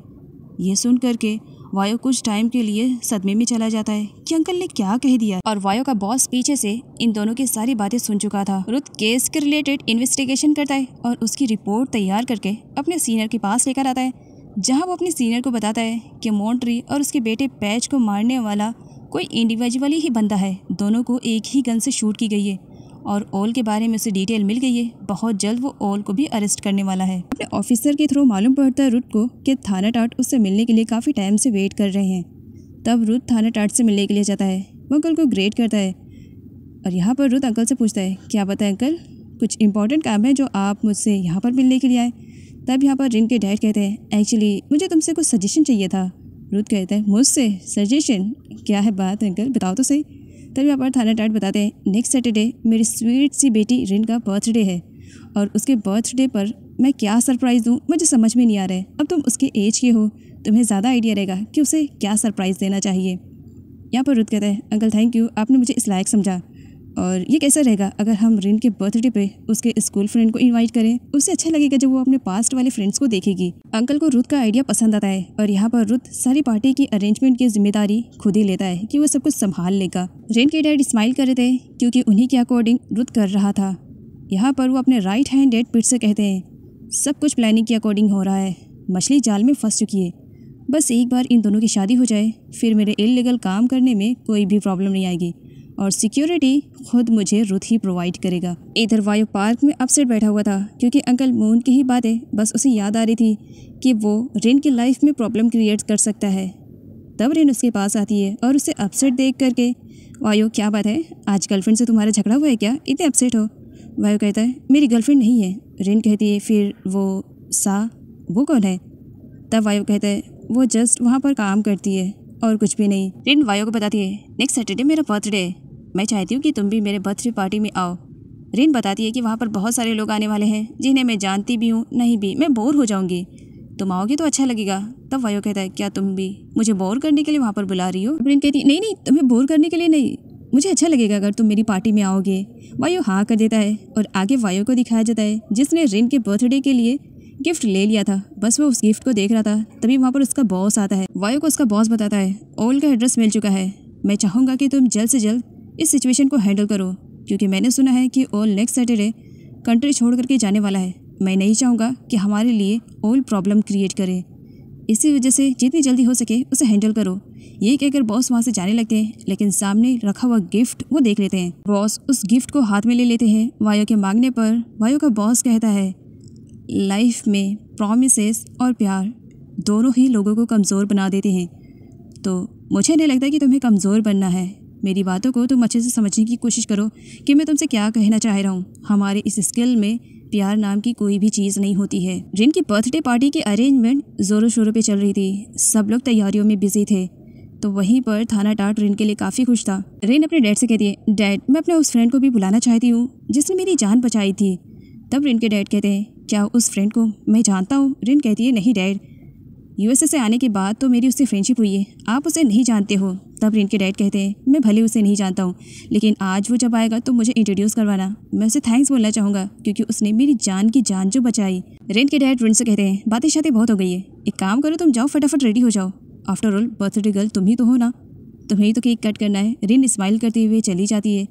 Speaker 2: ये सुन करके वायु कुछ टाइम के लिए सदमे में चला जाता है कि अंकल ने क्या कह दिया। और वायु का बॉस पीछे से इन दोनों की सारी बातें सुन चुका था। रुथ केस के रिलेटेड इन्वेस्टिगेशन करता है और उसकी रिपोर्ट तैयार करके अपने सीनियर के पास लेकर आता है, जहां वो अपने सीनियर को बताता है कि मॉन्ट्री और उसके बेटे पैच को मारने वाला कोई इंडिविजुअली ही बंदा है। दोनों को एक ही गन से शूट की गई है और ओल के बारे में उसे डिटेल मिल गई है। बहुत जल्द वो ओल को भी अरेस्ट करने वाला है। अपने ऑफिसर के थ्रू मालूम पड़ता है रुथ को कि थाना टाट उससे मिलने के लिए काफ़ी टाइम से वेट कर रहे हैं। तब रुथ थाना टाट से मिलने के लिए जाता है। वो अंकल को ग्रेट करता है और यहाँ पर रुथ अंकल से पूछता है, क्या पता है अंकल, कुछ इंपॉर्टेंट काम है जो आप मुझसे यहाँ पर मिलने के लिए आए? तब यहाँ पर रिन के डैड कहते हैं, एक्चुअली मुझे तुमसे कुछ सजेशन चाहिए था। रुथ कहता है, मुझसे सजेशन? क्या है बात अंकल, बताओ तो सही। तब यहाँ पर थाना टाट बताते हैं, नेक्स्ट सैटरडे मेरी स्वीट सी बेटी रिन का बर्थडे है और उसके बर्थडे पर मैं क्या सरप्राइज़ दूँ मुझे समझ में नहीं आ रहा है। अब तुम उसके एज के हो, तुम्हें ज़्यादा आइडिया रहेगा कि उसे क्या सरप्राइज़ देना चाहिए। यहाँ पर रुथ कहता है, अंकल थैंक यू, आपने मुझे इस लायक समझा। और ये कैसा रहेगा अगर हम रिन के बर्थडे पे उसके स्कूल फ्रेंड को इनवाइट करें? उसे अच्छा लगेगा जब वो अपने पास्ट वाले फ्रेंड्स को देखेगी। अंकल को रुथ का आइडिया पसंद आता है और यहाँ पर रुथ सारी पार्टी की अरेंजमेंट की जिम्मेदारी खुद ही लेता है कि वो सब कुछ संभाल लेगा। रिन के डैड स्माइल कर रहे थे क्योंकि उन्हीं के अकॉर्डिंग रुथ कर रहा था। यहाँ पर वो अपने राइट हैंड डैड पिट से कहते हैं, सब कुछ प्लानिंग के अकॉर्डिंग हो रहा है, मछली जाल में फंस चुकी है। बस एक बार इन दोनों की शादी हो जाए, फिर मेरे इल्लीगल काम करने में कोई भी प्रॉब्लम नहीं आएगी और सिक्योरिटी खुद मुझे रुत ही प्रोवाइड करेगा। इधर वायु पार्क में अपसेट बैठा हुआ था क्योंकि अंकल मून की ही बातें बस उसे याद आ रही थी कि वो रिन की लाइफ में प्रॉब्लम क्रिएट कर सकता है। तब रिन उसके पास आती है और उसे अपसेट देख करके, वायु क्या बात है, आज गर्लफ्रेंड से तुम्हारा झगड़ा हुआ है क्या, इतने अपसेट हो? वायु कहता है मेरी गर्लफ्रेंड नहीं है। रिन कहती है फिर वो कौन है? तब वायु कहता है वो जस्ट वहाँ पर काम करती है और कुछ भी नहीं। रिन वायु को बताती है नेक्स्ट सैटरडे मेरा बर्थडे है, मैं चाहती हूँ कि तुम भी मेरे बर्थडे पार्टी में आओ। रिन बताती है कि वहाँ पर बहुत सारे लोग आने वाले हैं जिन्हें मैं जानती भी हूँ नहीं भी, मैं बोर हो जाऊँगी, तुम आओगे तो अच्छा लगेगा। तब वायु कहता है क्या तुम भी मुझे बोर करने के लिए वहाँ पर बुला रही हो? रिन कहती नहीं नहीं, तुम्हें बोर करने के लिए नहीं, मुझे अच्छा लगेगा अगर तुम मेरी पार्टी में आओगे। वायु हाँ कर देता है और आगे वायु को दिखाया जाता है जिसने रिन के बर्थडे के लिए गिफ्ट ले लिया था। बस वो उस गिफ्ट को देख रहा था, तभी वहाँ पर उसका बॉस आता है। वायु को उसका बॉस बताता है ओल का एड्रेस मिल चुका है, मैं चाहूँगा कि तुम जल्द से जल्द इस सिचुएशन को हैंडल करो क्योंकि मैंने सुना है कि ओल नेक्स्ट सैटरडे कंट्री छोड़ करके जाने वाला है। मैं नहीं चाहूँगा कि हमारे लिए ओल प्रॉब्लम क्रिएट करे, इसी वजह से जितनी जल्दी हो सके उसे हैंडल करो। ये कहकर बॉस वहाँ से जाने लगते हैं, लेकिन सामने रखा हुआ गिफ्ट वो देख लेते हैं। बॉस उस गिफ्ट को हाथ में ले लेते हैं। वायु के मांगने पर वायु का बॉस कहता है लाइफ में प्रॉमिसेस और प्यार दोनों ही लोगों को कमज़ोर बना देते हैं, तो मुझे नहीं लगता कि तुम्हें कमज़ोर बनना है। मेरी बातों को तुम अच्छे से समझने की कोशिश करो कि मैं तुमसे क्या कहना चाह रहा हूँ। हमारे इस स्किल में प्यार नाम की कोई भी चीज़ नहीं होती है। रिन की बर्थडे पार्टी की अरेंजमेंट ज़ोरों शोरों पे चल रही थी, सब लोग तैयारियों में बिजी थे। तो वहीं पर थाना टाट रिन के लिए काफ़ी खुश था। रिन अपने डैड से कहती है डैड मैं अपने उस फ्रेंड को भी बुलाना चाहती हूँ जिसने मेरी जान बचाई थी। तब रिन के डैड कहते हैं क्या उस फ्रेंड को मैं जानता हूँ? रिन कहती है नहीं डैड, यूएसए से आने के बाद तो मेरी उससे फ्रेंडशिप हुई है, आप उसे नहीं जानते हो। तब रिन के डैड कहते हैं मैं भले उसे नहीं जानता हूँ, लेकिन आज वो जब आएगा तो मुझे इंट्रोड्यूस करवाना, मैं उसे थैंक्स बोलना चाहूँगा क्योंकि उसने मेरी जान की जान जो बचाई। रिन के डैड रिन से कहते हैं बातें शातें बहुत हो गई है, एक काम करो तुम जाओ फटाफट रेडी हो जाओ, आफ्टर ऑल बर्थडे गर्ल तुम ही तो हो ना, तुम्हें ही तो केक कट करना है। रिन स्माइल करते हुए चली जाती है।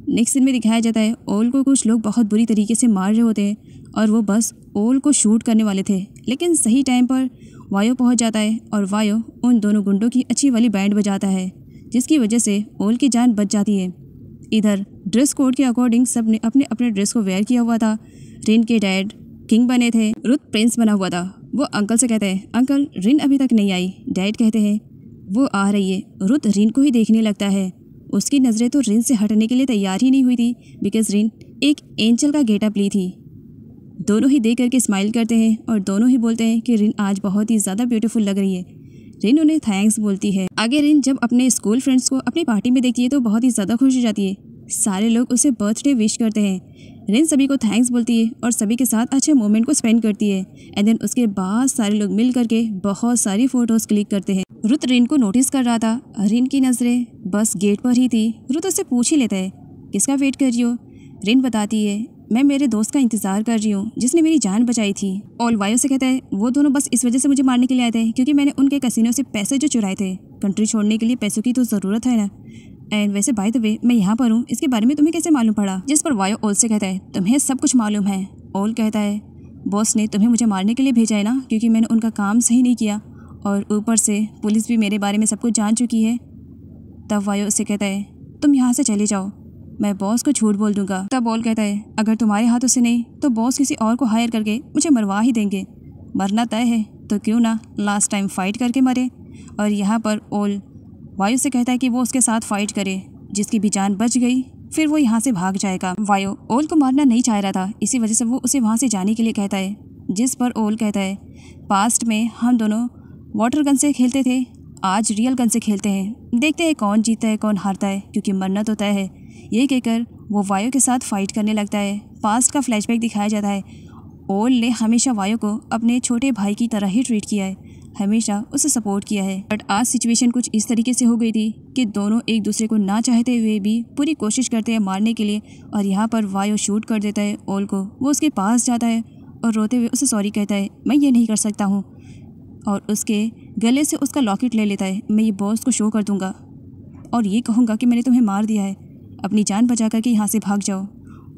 Speaker 2: नेक्स्ट सीन में दिखाया जाता है ओल को कुछ लोग बहुत बुरी तरीके से मार रहे होते हैं और वो बस ओल को शूट करने वाले थे, लेकिन सही टाइम पर वायु पहुंच जाता है और वायु उन दोनों गुंडों की अच्छी वाली बैंड बजाता है जिसकी वजह से ओल की जान बच जाती है। इधर ड्रेस कोड के अकॉर्डिंग सब ने अपने अपने ड्रेस को वेयर किया हुआ था। रिन के डैड किंग बने थे, रुत प्रिंस बना हुआ था। वो अंकल से कहते हैं अंकल रिन अभी तक नहीं आई। डैड कहते हैं वो आ रही है। रुत रिन को ही देखने लगता है, उसकी नज़रें तो रिन से हटने के लिए तैयार ही नहीं हुई थी बिकॉज रिन एक एंजल का गेटअप ली थी। दोनों ही देख करके स्माइल करते हैं और दोनों ही बोलते हैं कि रिन आज बहुत ही ज़्यादा ब्यूटीफुल लग रही है। रिन उन्हें थैंक्स बोलती है। आगे रिन जब अपने स्कूल फ्रेंड्स को अपनी पार्टी में देखती है तो बहुत ही ज़्यादा खुश हो जाती है। सारे लोग उसे बर्थडे विश करते हैं। रिन सभी को थैंक्स बोलती है और सभी के साथ अच्छे मोमेंट को स्पेंड करती है। एंड देन उसके बाद सारे लोग मिल करके बहुत सारी फ़ोटोज़ क्लिक करते हैं। रुत रिन को नोटिस कर रहा था, रिन की नज़रें बस गेट पर ही थी। रुत उससे पूछ ही लेता है किसका वेट कर रही हो? रिन बताती है मैं मेरे दोस्त का इंतज़ार कर रही हूँ जिसने मेरी जान बचाई थी। और वायु से कहता है वो दोनों बस इस वजह से मुझे मारने के लिए आए थे क्योंकि मैंने उनके कैसीनो से पैसे जो चुराए थे। कंट्री छोड़ने के लिए पैसों की तो ज़रूरत है ना। एंड वैसे बाय द वे मैं यहाँ पर हूँ, इसके बारे में तुम्हें कैसे मालूम पड़ा? जिस पर वायु ओल से कहता है तुम्हें सब कुछ मालूम है। ओल कहता है बॉस ने तुम्हें मुझे मारने के लिए भेजा है ना, क्योंकि मैंने उनका काम सही नहीं किया और ऊपर से पुलिस भी मेरे बारे में सब कुछ जान चुकी है। तब वायु उससे कहता है तुम यहाँ से चले जाओ, मैं बॉस को झूठ बोल दूंगा। तब ओल कहता है अगर तुम्हारे हाथों से नहीं तो बॉस किसी और को हायर करके मुझे मरवा ही देंगे। मरना तय है तो क्यों ना लास्ट टाइम फाइट करके मरे। और यहाँ पर ओल वायु से कहता है कि वो उसके साथ फाइट करे, जिसकी भी जान बच गई फिर वो यहाँ से भाग जाएगा। वायु ओल को मारना नहीं चाह रहा था, इसी वजह से वो उसे वहाँ से जाने के लिए कहता है। जिस पर ओल कहता है पास्ट में हम दोनों वाटर गन से खेलते थे, आज रियल गन से खेलते हैं, देखते हैं कौन जीतता है कौन हारता है, क्योंकि मरना तो तय है। ये कहकर वो वायु के साथ फाइट करने लगता है। पास्ट का फ्लैशबैक दिखाया जाता है। ओल ने हमेशा वायु को अपने छोटे भाई की तरह ही ट्रीट किया है, हमेशा उसे सपोर्ट किया है। बट आज सिचुएशन कुछ इस तरीके से हो गई थी कि दोनों एक दूसरे को ना चाहते हुए भी पूरी कोशिश करते हैं मारने के लिए। और यहाँ पर वायु शूट कर देता है ओल को। वो उसके पास जाता है और रोते हुए उसे सॉरी कहता है, मैं ये नहीं कर सकता हूँ, और उसके गले से उसका लॉकेट ले लेता है। मैं ये बॉस को शो कर दूँगा और ये कहूँगा कि मैंने तुम्हें मार दिया है, अपनी जान बचा करके यहाँ से भाग जाओ।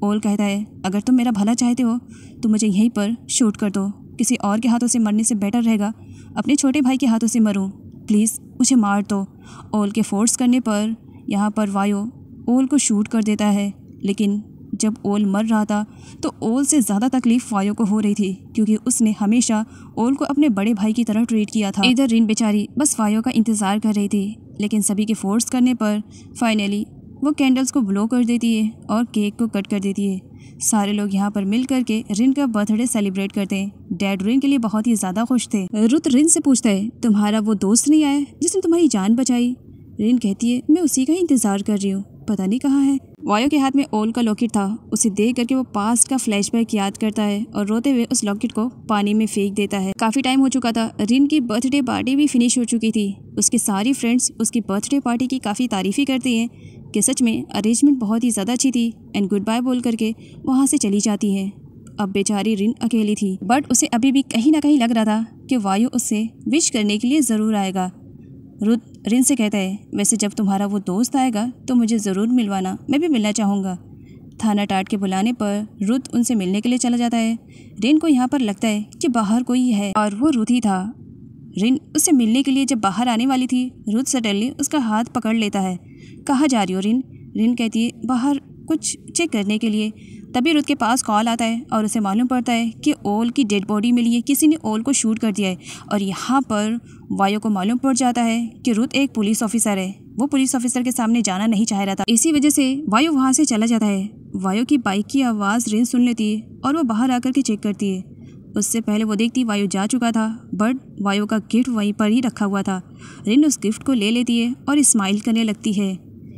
Speaker 2: ओल कहता है अगर तुम मेरा भला चाहते हो तो मुझे यहीं पर शूट कर दो, किसी और के हाथों से मरने से बेटर रहेगा अपने छोटे भाई के हाथों से मरूं, प्लीज़ मुझे मार दो। ओल के फोर्स करने पर यहाँ पर वायु ओल को शूट कर देता है, लेकिन जब ओल मर रहा था तो ओल से ज़्यादा तकलीफ़ वायु को हो रही थी, क्योंकि उसने हमेशा ओल को अपने बड़े भाई की तरह ट्रीट किया था। इधर रिन बेचारी बस वायु का इंतज़ार कर रही थी, लेकिन सभी के फोर्स करने पर फाइनली वो कैंडल्स को ब्लो कर देती है और केक को कट कर देती है। सारे लोग यहाँ पर मिल करके रिन का बर्थडे सेलिब्रेट करते हैं। डैड रिन के लिए बहुत ही ज़्यादा खुश थे। रुत रिन से पूछता है, तुम्हारा वो दोस्त नहीं आया जिसने तुम्हारी जान बचाई? रिन कहती है, मैं उसी का ही इंतज़ार कर रही हूँ, पता नहीं कहाँ है। वायु के हाथ में ओल का लॉकेट था, उसे देख करके वो पास्ट का फ्लैशबैक याद करता है और रोते हुए उस लॉकेट को पानी में फेंक देता है। काफ़ी टाइम हो चुका था, रिन की बर्थडे पार्टी भी फिनिश हो चुकी थी। उसकी सारी फ्रेंड्स उसकी बर्थडे पार्टी की काफ़ी तारीफ़ी करती हैं कि सच में अरेंजमेंट बहुत ही ज़्यादा अच्छी थी, एंड गुड बाय बोल करके वहाँ से चली जाती है। अब बेचारी रिन अकेली थी, बट उसे अभी भी कहीं ना कहीं लग रहा था कि वायु उससे विश करने के लिए ज़रूर आएगा। रुत रिन से कहता है, वैसे जब तुम्हारा वो दोस्त आएगा तो मुझे ज़रूर मिलवाना, मैं भी मिलना चाहूँगा। थाना टाट के बुलाने पर रुत उनसे मिलने के लिए चला जाता है। रिन को यहाँ पर लगता है कि बाहर कोई है और वो रुत ही था। रिन उससे मिलने के लिए जब बाहर आने वाली थी, रुत सडनली उसका हाथ पकड़ लेता है। कहाँ जा रही हो रिन? रिन कहती है, बाहर कुछ चेक करने के लिए। तभी रुत के पास कॉल आता है और उसे मालूम पड़ता है कि ओल की डेड बॉडी मिली है, किसी ने ओल को शूट कर दिया है। और यहाँ पर वायु को मालूम पड़ जाता है कि रुत एक पुलिस ऑफिसर है। वो पुलिस ऑफिसर के सामने जाना नहीं चाह रहा था, इसी वजह से वायु वहाँ से चला जाता है। वायु की बाइक की आवाज़ रिन सुन लेती है और वो बाहर आकर के चेक करती है। उससे पहले वो देखती वायु जा चुका था, बट वायु का गिफ्ट वहीं पर ही रखा हुआ था। रिन उस गिफ्ट को ले लेती है और स्माइल करने लगती है।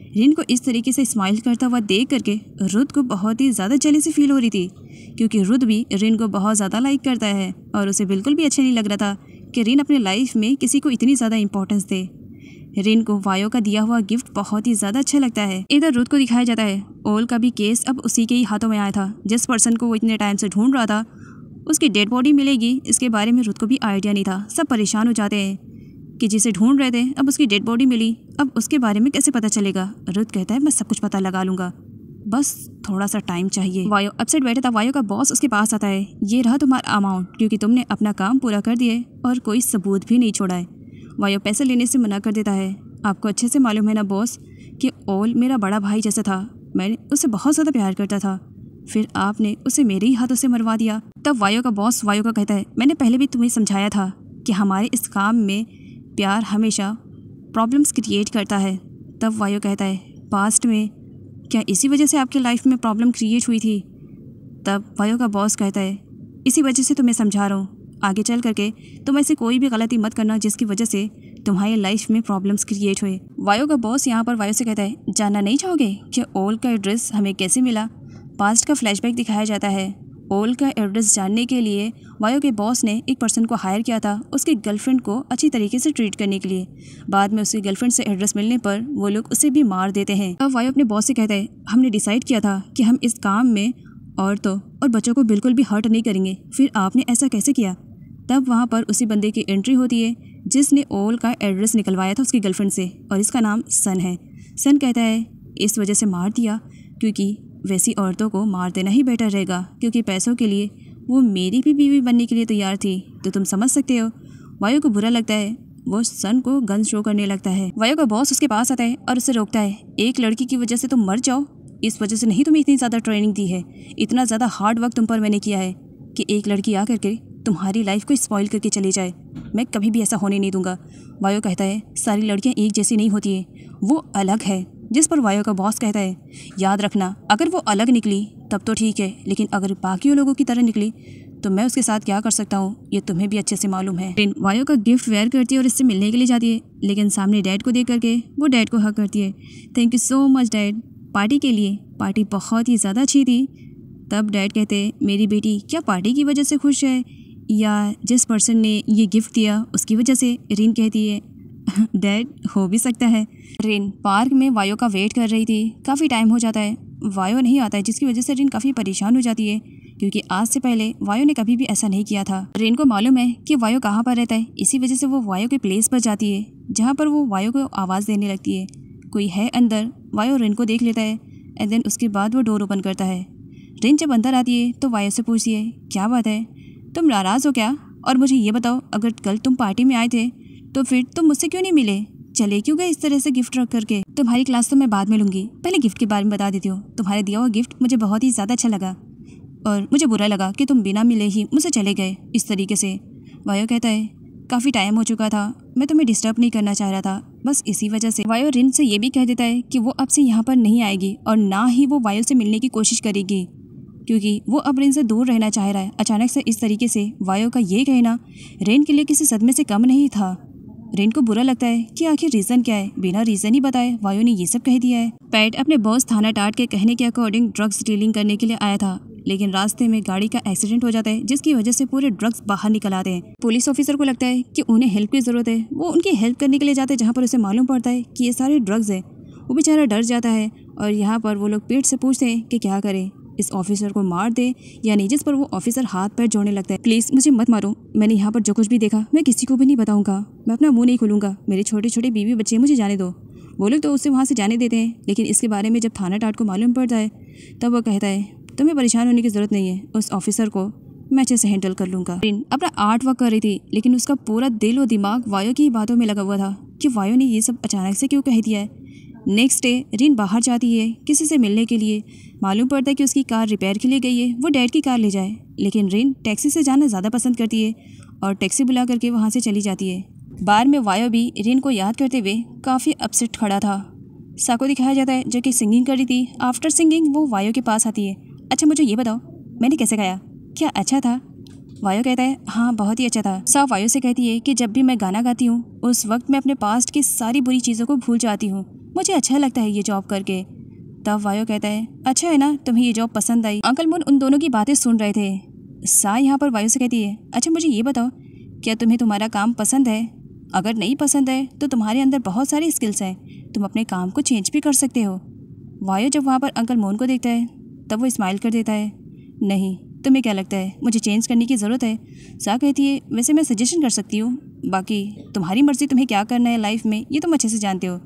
Speaker 2: रिन को इस तरीके से स्माइल करता हुआ देख करके रुत को बहुत ही ज़्यादा जेलसी फील हो रही थी, क्योंकि रुत भी रिन को बहुत ज़्यादा लाइक करता है और उसे बिल्कुल भी अच्छा नहीं लग रहा था कि रिन अपने लाइफ में किसी को इतनी ज़्यादा इंपॉर्टेंस दे। रिन को वायु का दिया हुआ गिफ्ट बहुत ही ज़्यादा अच्छा लगता है। इधर रुत को दिखाया जाता है, ओल का भी केस अब उसी के ही हाथों में आया था। जिस पर्सन को वो इतने टाइम से ढूंढ रहा था, उसकी डेड बॉडी मिलेगी, इसके बारे में रुत को भी आइडिया नहीं था। सब परेशान हो जाते हैं कि जिसे ढूंढ रहे थे अब उसकी डेड बॉडी मिली, अब उसके बारे में कैसे पता चलेगा। रुत कहता है, मैं सब कुछ पता लगा लूँगा, बस थोड़ा सा टाइम चाहिए। वायु अपसेट बैठा था। वायु का बॉस उसके पास आता है, ये रहा तुम्हारा अमाउंट, क्योंकि तुमने अपना काम पूरा कर दिया है और कोई सबूत भी नहीं छोड़ा है। वायु पैसे लेने से मना कर देता है। आपको अच्छे से मालूम है ना बॉस कि ओल मेरा बड़ा भाई जैसा था, मैंने उससे बहुत ज़्यादा प्यार करता था, फिर आपने उसे मेरे ही हाथों से मरवा दिया। तब वायु का बॉस वायु को कहता है, मैंने पहले भी तुम्हें समझाया था कि हमारे इस काम में प्यार हमेशा प्रॉब्लम्स क्रिएट करता है। तब वायु कहता है, पास्ट में क्या इसी वजह से आपकी लाइफ में प्रॉब्लम क्रिएट हुई थी? तब वायु का बॉस कहता है, इसी वजह से तुम्हें समझा रहा हूँ, आगे चल करके तुम ऐसे कोई भी गलती मत करना जिसकी वजह से तुम्हारी लाइफ में प्रॉब्लम्स क्रिएट हुए। वायु का बॉस यहाँ पर वायु से कहता है, जानना नहीं चाहोगे कि ओल का एड्रेस हमें कैसे मिला? पास्ट का फ्लैशबैक दिखाया जाता है। ओल का एड्रेस जानने के लिए वायु के बॉस ने एक पर्सन को हायर किया था उसकी गर्लफ्रेंड को अच्छी तरीके से ट्रीट करने के लिए। बाद में उसकी गर्लफ्रेंड से एड्रेस मिलने पर वो लोग उसे भी मार देते हैं। अब वायु अपने बॉस से कहता है, हमने डिसाइड किया था कि हम इस काम में औरतों और बच्चों को बिल्कुल भी हर्ट नहीं करेंगे, फिर आपने ऐसा कैसे किया? तब वहाँ पर उसी बंदे की एंट्री होती है जिसने ओल का एड्रेस निकलवाया था उसकी गर्लफ्रेंड से, और इसका नाम सन है। सन कहता है, इस वजह से मार दिया क्योंकि वैसी औरतों को मार देना ही बेटर रहेगा, क्योंकि पैसों के लिए वो मेरी भी बीवी बनने के लिए तैयार थी, तो तुम समझ सकते हो। वायु को बुरा लगता है, वो सन को गन शो करने लगता है। वायु का बॉस उसके पास आता है और उसे रोकता है, एक लड़की की वजह से तुम मर जाओ, इस वजह से नहीं तुम्हें इतनी ज़्यादा ट्रेनिंग दी है, इतना ज़्यादा हार्ड वर्क तुम पर मैंने किया है कि एक लड़की आ करके तुम्हारी लाइफ को स्पॉइल करके चली जाए, मैं कभी भी ऐसा होने नहीं दूंगा। वायु कहता है, सारी लड़कियाँ एक जैसी नहीं होती है, वो अलग है। जिस पर वायु का बॉस कहता है, याद रखना अगर वो अलग निकली तब तो ठीक है, लेकिन अगर बाकी लोगों की तरह निकली तो मैं उसके साथ क्या कर सकता हूँ ये तुम्हें भी अच्छे से मालूम है। रिन वायु का गिफ्ट वेयर करती है और इससे मिलने के लिए जाती है, लेकिन सामने डैड को देख करके वो डैड को हक करती है। Thank you so much dad party के लिए, पार्टी बहुत ही ज़्यादा अच्छी थी। तब डैड कहते हैं, मेरी बेटी क्या पार्टी की वजह से खुश है या जिस पर्सन ने ये गिफ्ट दिया उसकी वजह से? रिन कहती है, डैड हो भी सकता है। रिन पार्क में वायु का वेट कर रही थी, काफ़ी टाइम हो जाता है, वायु नहीं आता है, जिसकी वजह से रिन काफ़ी परेशान हो जाती है, क्योंकि आज से पहले वायु ने कभी भी ऐसा नहीं किया था। रिन को मालूम है कि वायु कहाँ पर रहता है, इसी वजह से वो वायु के प्लेस पर जाती है जहाँ पर वो वायु को आवाज़ देने लगती है, कोई है अंदर। वायु रिन को देख लेता है एंड देन उसके बाद वो डोर ओपन करता है। रिन जब अंदर आती है तो वायु से पूछती है, क्या बात है, तुम नाराज़ हो क्या और मुझे ये बताओ, अगर कल तुम पार्टी में आए थे तो फिर तुम मुझसे क्यों नहीं मिले? चले क्यों गए इस तरह से गिफ्ट रख करके? तुम्हारी क्लास तो मैं बाद में लूँगी, पहले गिफ्ट के बारे में बता देती हूँ। तुम्हारे दिया हुआ गिफ्ट मुझे बहुत ही ज़्यादा अच्छा लगा और मुझे बुरा लगा कि तुम बिना मिले ही मुझसे चले गए इस तरीके से। वायो कहता है, काफ़ी टाइम हो चुका था, मैं तुम्हें डिस्टर्ब नहीं करना चाह रहा था, बस इसी वजह से। वायो रिन से ये भी कह देता है कि वो अब से यहाँ पर नहीं आएगी और ना ही वो वायो से मिलने की कोशिश करेगी, क्योंकि वो अब रिन से दूर रहना चाह रहा है। अचानक से इस तरीके से वायो का ये कहना रिन के लिए किसी सदमे से कम नहीं था। रिन को बुरा लगता है कि आखिर रीज़न क्या है। बिना रीज़न ही बताए वायो ने ये सब कह दिया है। पैट अपने बॉस थाना टाट के कहने के अकॉर्डिंग ड्रग्स डीलिंग करने के लिए आया था, लेकिन रास्ते में गाड़ी का एक्सीडेंट हो जाता है, जिसकी वजह से पूरे ड्रग्स बाहर निकल आते हैं। पुलिस ऑफिसर को लगता है कि उन्हें हेल्प की ज़रूरत है। वो उनकी हेल्प करने के लिए जाते हैं, जहाँ पर उसे मालूम पड़ता है कि ये सारे ड्रग्स है। वो बेचारा डर जाता है और यहाँ पर वो लोग पेट से पूछते हैं कि क्या करें, इस ऑफिसर को मार दे या नहीं, जिस पर वो ऑफिसर हाथ पैर जोड़ने लगता है। प्लीज़ मुझे मत मारो, मैंने यहाँ पर जो कुछ भी देखा मैं किसी को भी नहीं बताऊँगा, मैं अपना मुंह नहीं खोलूँगा, मेरे छोटे छोटे बीवी बच्चे, मुझे जाने दो। वो लोग तो उससे वहाँ से जाने देते हैं, लेकिन इसके बारे में जब थाना टाट को मालूम पड़ता है तब वो कहता है, तुम्हें परेशान होने की ज़रूरत नहीं है, उस ऑफिसर को मैं अच्छे से हैंडल कर लूँगा। रिन अपना आर्ट वर्क कर रही थी, लेकिन उसका पूरा दिल और दिमाग वायो की बातों में लगा हुआ था कि वायो ने ये सब अचानक से क्यों कह दिया है। नेक्स्ट डे रिन बाहर जाती है किसी से मिलने के लिए। मालूम पड़ता है कि उसकी कार रिपेयर के लिए गई है, वो डैड की कार ले जाए, लेकिन रिन टैक्सी से जाना ज़्यादा पसंद करती है और टैक्सी बुला करके वहाँ से चली जाती है। बार में वायो भी रिन को याद करते हुए काफ़ी अपसेट खड़ा था। साको दिखाया जाता है जो कि सिंगिंग कर रही थी। आफ्टर सिंगिंग वो वायो के पास आती है। अच्छा मुझे ये बताओ, मैंने कैसे गाया, क्या अच्छा था? वायो कहता है, हाँ बहुत ही अच्छा था। सा वायो से कहती है कि जब भी मैं गाना गाती हूँ उस वक्त मैं अपने पास्ट की सारी बुरी चीज़ों को भूल जाती हूँ, मुझे अच्छा लगता है ये जॉब करके। तब वायो कहता है, अच्छा है ना, तुम्हें ये जॉब पसंद आई? अंकल मून उन दोनों की बातें सुन रहे थे। सा यहाँ पर वायो से कहती है, अच्छा मुझे ये बताओ, क्या तुम्हें तुम्हारा काम पसंद है? अगर नहीं पसंद है तो तुम्हारे अंदर बहुत सारी स्किल्स हैं, तुम अपने काम को चेंज भी कर सकते हो। वायो जब वहाँ पर अंकल मून को देखता है तब वो स्माइल कर देता है, नहीं तुम्हें क्या लगता है मुझे चेंज करने की ज़रूरत है? सा कहती है, वैसे मैं सजेशन कर सकती हूँ, बाकी तुम्हारी मर्ज़ी, तुम्हें क्या करना है लाइफ में ये तुम अच्छे से जानते हो।